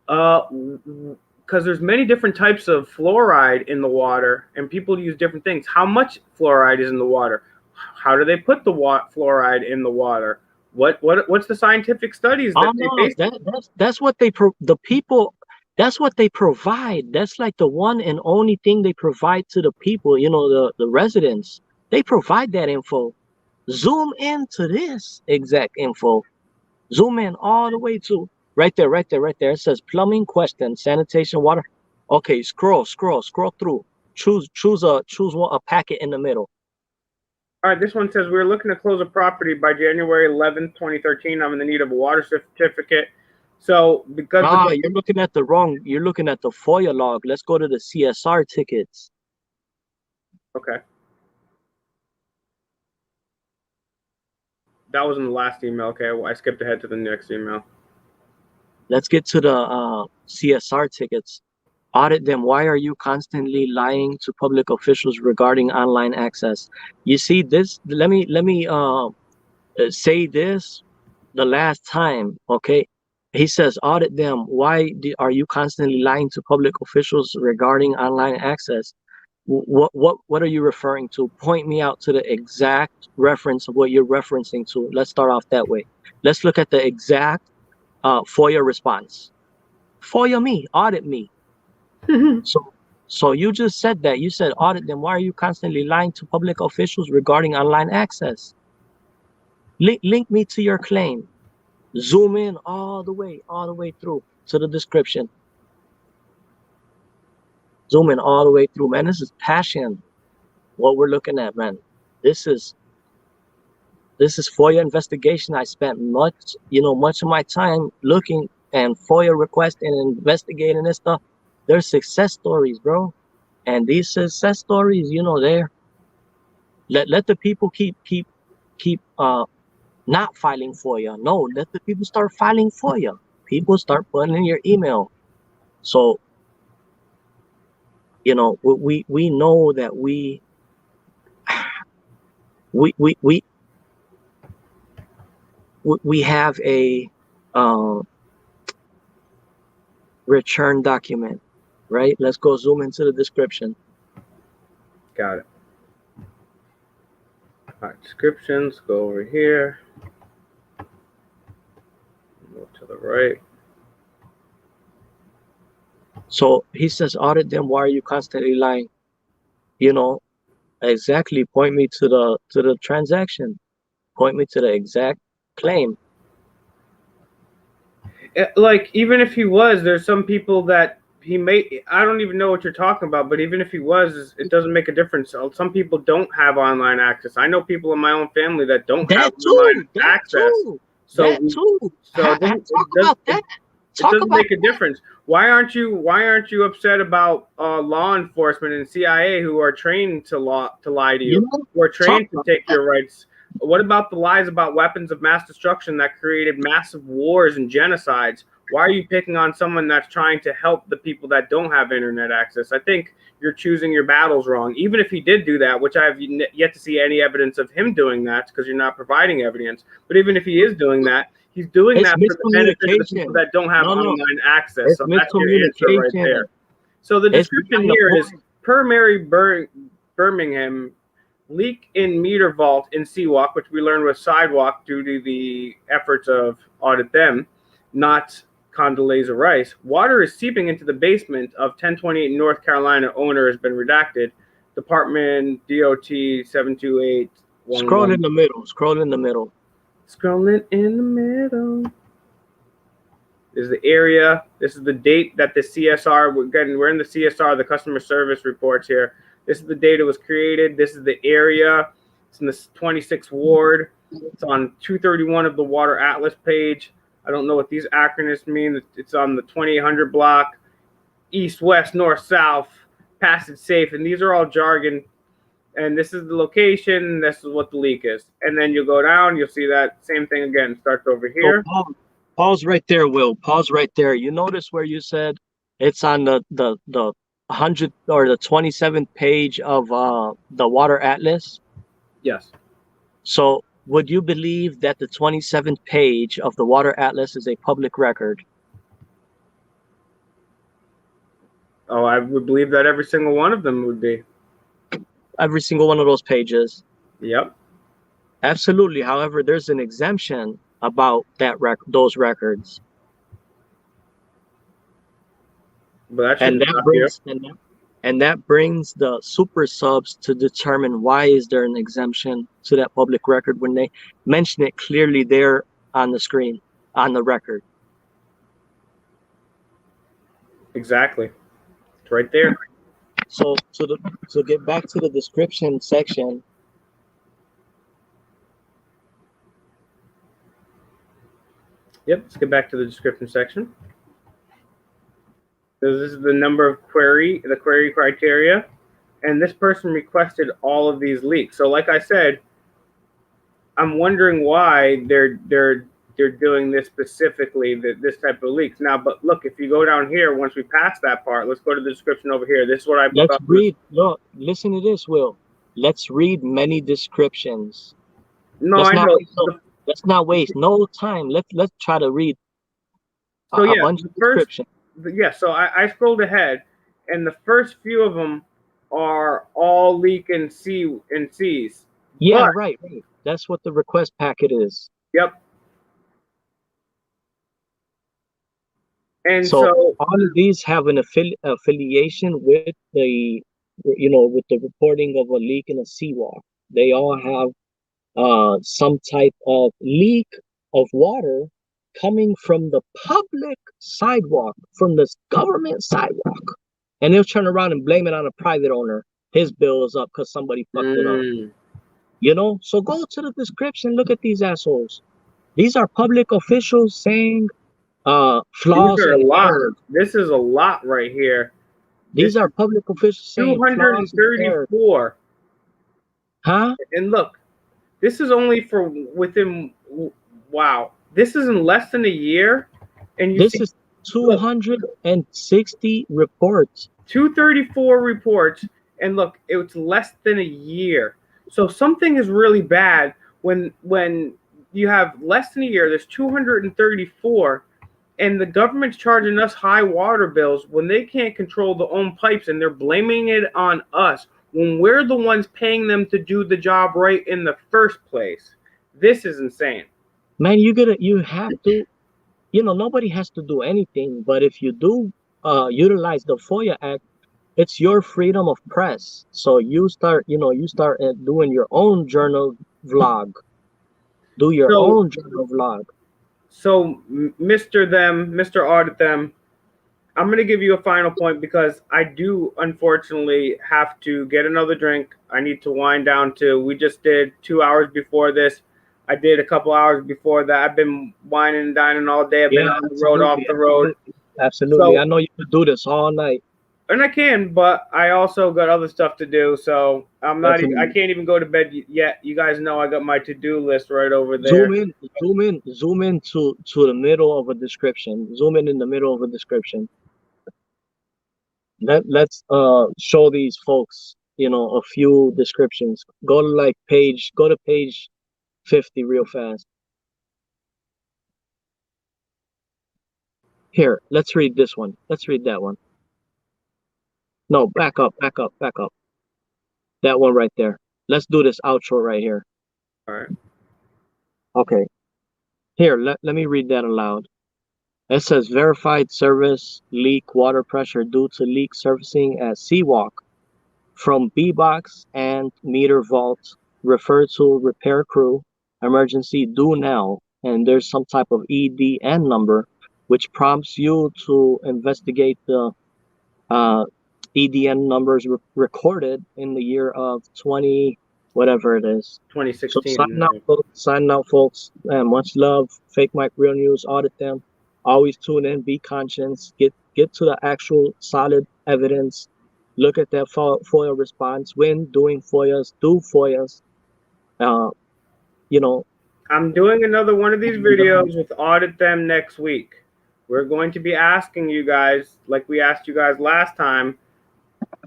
Because there's many different types of fluoride in the water, and people use different things. How much fluoride is in the water? How do they put the fluoride in the water? What's the scientific studies that they base? That's what the people. That's what they provide. That's like the one and only thing they provide to the people. You know, the residents. They provide that info. Zoom into this exact info. Zoom in all the way to right there. It says plumbing question, sanitation, water. Okay, scroll through. Choose a packet in the middle. All right, this one says we're looking to close a property by January 11th, 2013. I'm in the need of a water certificate. So because you're looking at the FOIA log. Let's go to the CSR tickets. Okay. That was in the last email. Okay, I skipped ahead to the next email. Let's get to the CSR tickets. Audit them. Why are you constantly lying to public officials regarding online access? You see this. Let me say this the last time. Okay, he says audit them. Why are you constantly lying to public officials regarding online access? What are you referring to? Point me out to the exact reference of what you're referencing to. Let's start off that way. Let's look at the exact FOIA response. FOIA me, audit me. So you just said that. You said audit them. Why are you constantly lying to public officials regarding online access? Link me to your claim. Zoom in all the way through to the description. Zoom in all the way through, man. This is passion. What we're looking at, man. This is FOIA investigation. I spent much of my time looking and FOIA requesting and investigating this stuff. There's success stories, bro. And these success stories, they're let the people keep not filing FOIA. No, let the people start filing FOIA. People start putting in your email. So, we know that we have a return document, right? Let's go zoom into the description. Got it. All right, descriptions, go over here. Move to the right. So he says, audit them. Why are you constantly lying? Exactly. Point me to the transaction. Point me to the exact claim. Like, even if he was, there's some people that he may, I don't even know what you're talking about, but even if he was, it doesn't make a difference. Some people don't have online access. I know people in my own family that don't have online access. So talk about that. It doesn't make a difference. Why aren't you upset about law enforcement and CIA who are trained to lie to you, who are trained to take your rights? What about the lies about weapons of mass destruction that created massive wars and genocides? Why are you picking on someone that's trying to help the people that don't have internet access? I think you're choosing your battles wrong. Even if he did do that, which I have yet to see any evidence of him doing that, because you're not providing evidence. But even if he is doing that, he's doing that for the benefit of the people that don't have online access. So that's your answer right there. So the description here is, per Mary Birmingham, leak in meter vault in Seawalk, which we learned was sidewalk due to the efforts of Audit Them, not Condoleezza Rice. Water is seeping into the basement of 1028 North Carolina. Owner has been redacted. Department DOT 72811. Scroll in the middle. Scroll in the middle. Scrolling in the middle. This is the area. This is the date that the CSR, we're in the CSR, the customer service reports here. This is the date it was created. This is the area. It's in the 26th ward. It's on 231 of the Water Atlas page. I don't know what these acronyms mean. It's on the 2800 block, east, west, north, south, passage safe. And these are all jargon. And this is the location. And this is what the leak is. And then you'll go down. You'll see that same thing again. Starts over here. So pause right there, Will. Pause right there. You notice where you said it's on the 100 or the 27th page of the Water Atlas? Yes. So would you believe that the 27th page of the Water Atlas is a public record? Oh, I would believe that every single one of them would be. Every single one of those pages? Yep. Absolutely. However, there's an exemption about those records. But And that brings the super subs to determine why is there an exemption to that public record when they mention it clearly there on the screen, on the record. Exactly. It's right there. So get back to the description section. Yep, let's get back to the description section. So this is the number of the query criteria, and this person requested all of these leaks. So like I said, I'm wondering why they're doing this specifically, this type of leaks. Now, but look, if you go down here, once we pass that part, let's go to the description over here. This is what I put. Let's read. Look, listen to this, Will. Let's read many descriptions. No, I know. Let's not waste no time. Let's try to read a bunch of descriptions. Yeah, so I scrolled ahead, and the first few of them are all leak and C's. Yeah, right. That's what the request packet is. Yep. And so all of these have an affiliation with the, with the reporting of a leak in a seawall. They all have some type of leak of water coming from the public sidewalk, from this government sidewalk. And they'll turn around and blame it on a private owner. His bill is up because somebody fucked it up. So go to the description, look at these assholes. These are public officials saying flaws. These are a lot. This is a lot right here. These are public officials saying 234. Huh? And look, this is only for within, wow. This is in less than a year. And this is 260 reports. 234 reports. And look, it's less than a year. So something is really bad when you have less than a year. There's 234, and the government's charging us high water bills when they can't control their own pipes, and they're blaming it on us when we're the ones paying them to do the job right in the first place. This is insane. Man, you have to, nobody has to do anything, but if you do utilize the FOIA Act, it's your freedom of press. So you start doing your own journal vlog. Do your own journal vlog. So, Mr. Audit Them, I'm going to give you a final point because I do, unfortunately, have to get another drink. I need to wind down to, we just did 2 hours before this. I did a couple hours before that. I've been whining and dining all day. I've been on the road, off the road. Absolutely. So, I know you could do this all night. And I can, but I also got other stuff to do. So I'm not even, I can't even go to bed yet. You guys know I got my to-do list right over there. Zoom in to the middle of a description. Zoom in the middle of a description. Let's show these folks, a few descriptions. Go to page 50 real fast. Here, let's read this one. Let's read that one. No, back up. That one right there. Let's do this outro right here. All right. Okay. Here, let me read that aloud. It says verified service leak water pressure due to leak surfacing at Seawalk. from B-Box and Meter Vault. Refer to repair crew, emergency, do now, and there's some type of EDN number which prompts you to investigate the EDN numbers recorded in the year of 20 whatever it is. So 2016. sign out, folks. And much love. Fake Mike, real news. Audit them. Always tune in. Be conscious. Get to the actual solid evidence. Look at that FOIA response. When doing FOIAs, do FOIAs. You know. I'm doing another one of these videos with Audit Them next week. We're going to be asking you guys, like we asked you guys last time,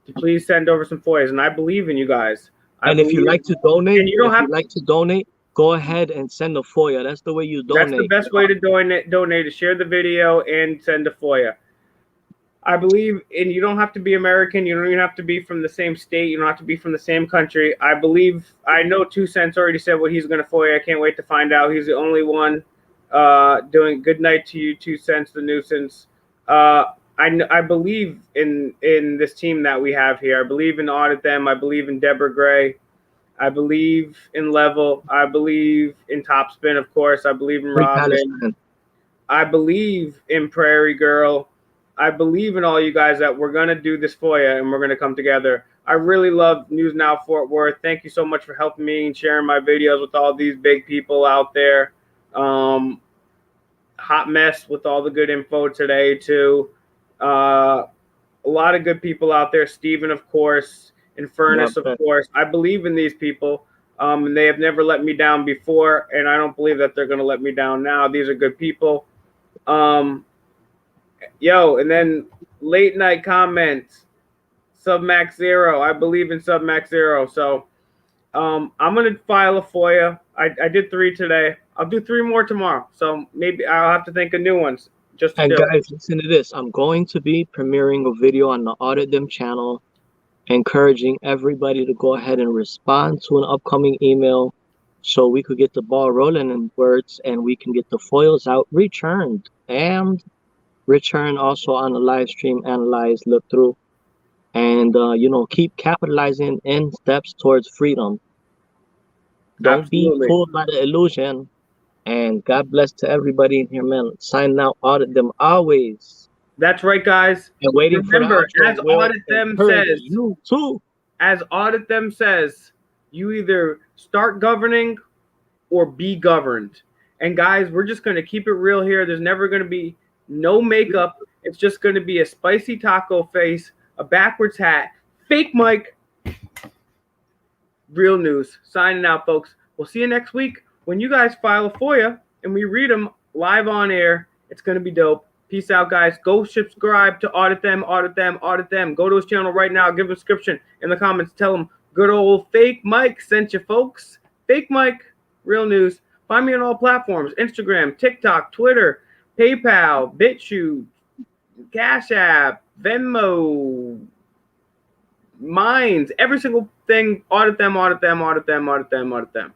to please send over some FOIAs, and I believe in you guys. And if you like to donate, like to donate, go ahead and send a FOIA. That's the way you donate. That's the best way to donate is share the video and send a FOIA. I believe, and you don't have to be American. You don't even have to be from the same state. You don't have to be from the same country. I know 2 Cents already said what he's going to FOIA. I can't wait to find out. He's the only one doing. Good night to you, 2 Cents, the nuisance. I believe in this team that we have here. I believe in Audit Them. I believe in Deborah Gray. I believe in Level. I believe in Topspin, of course. I believe in Robin. I believe in Prairie Girl. I believe in all you guys that we're going to do this FOIA and we're going to come together. I really love News Now Fort Worth. Thank you so much for helping me and sharing my videos with all these big people out there. Hot mess with all the good info today, too. A lot of good people out there. Steven, of course. Furnace, of course. I believe in these people. And they have never let me down before. And I don't believe that they're going to let me down now. These are good people. And then late night comments, Submax Zero. I believe in Submax Zero. So I'm going to file a FOIA. I did 3 today. I'll do 3 more tomorrow. So maybe I'll have to think of new ones. And guys, listen to this. I'm going to be premiering a video on the Audit Them channel, encouraging everybody to go ahead and respond to an upcoming email so we could get the ball rolling in words and we can get the FOIAs out returned and return also on the live stream, analyze, look through, and keep capitalizing in steps towards freedom. Don't be fooled by the illusion. And God bless to everybody in here, man. Sign out, Audit Them always. That's right, guys. And waiting Remember, for the as Audit Them says, you too. As Audit Them says, you either start governing or be governed. And guys, we're just going to keep it real here. There's never going to be no makeup. It's just going to be a spicy taco face, a backwards hat, fake mic, real news. Signing out, folks. We'll see you next week when you guys file a FOIA and we read them live on air. It's going to be dope. Peace out, guys. Go subscribe to Audit Them, Audit Them, Audit Them. Go to his channel right now. Give a description in the comments. Tell him good old Fake Mike sent you, folks. Fake Mike, real news. Find me on all platforms. Instagram, TikTok, Twitter, PayPal, BitChute, Cash App, Venmo, Minds. Every single thing. Audit Them, Audit Them, Audit Them, Audit Them, Audit Them.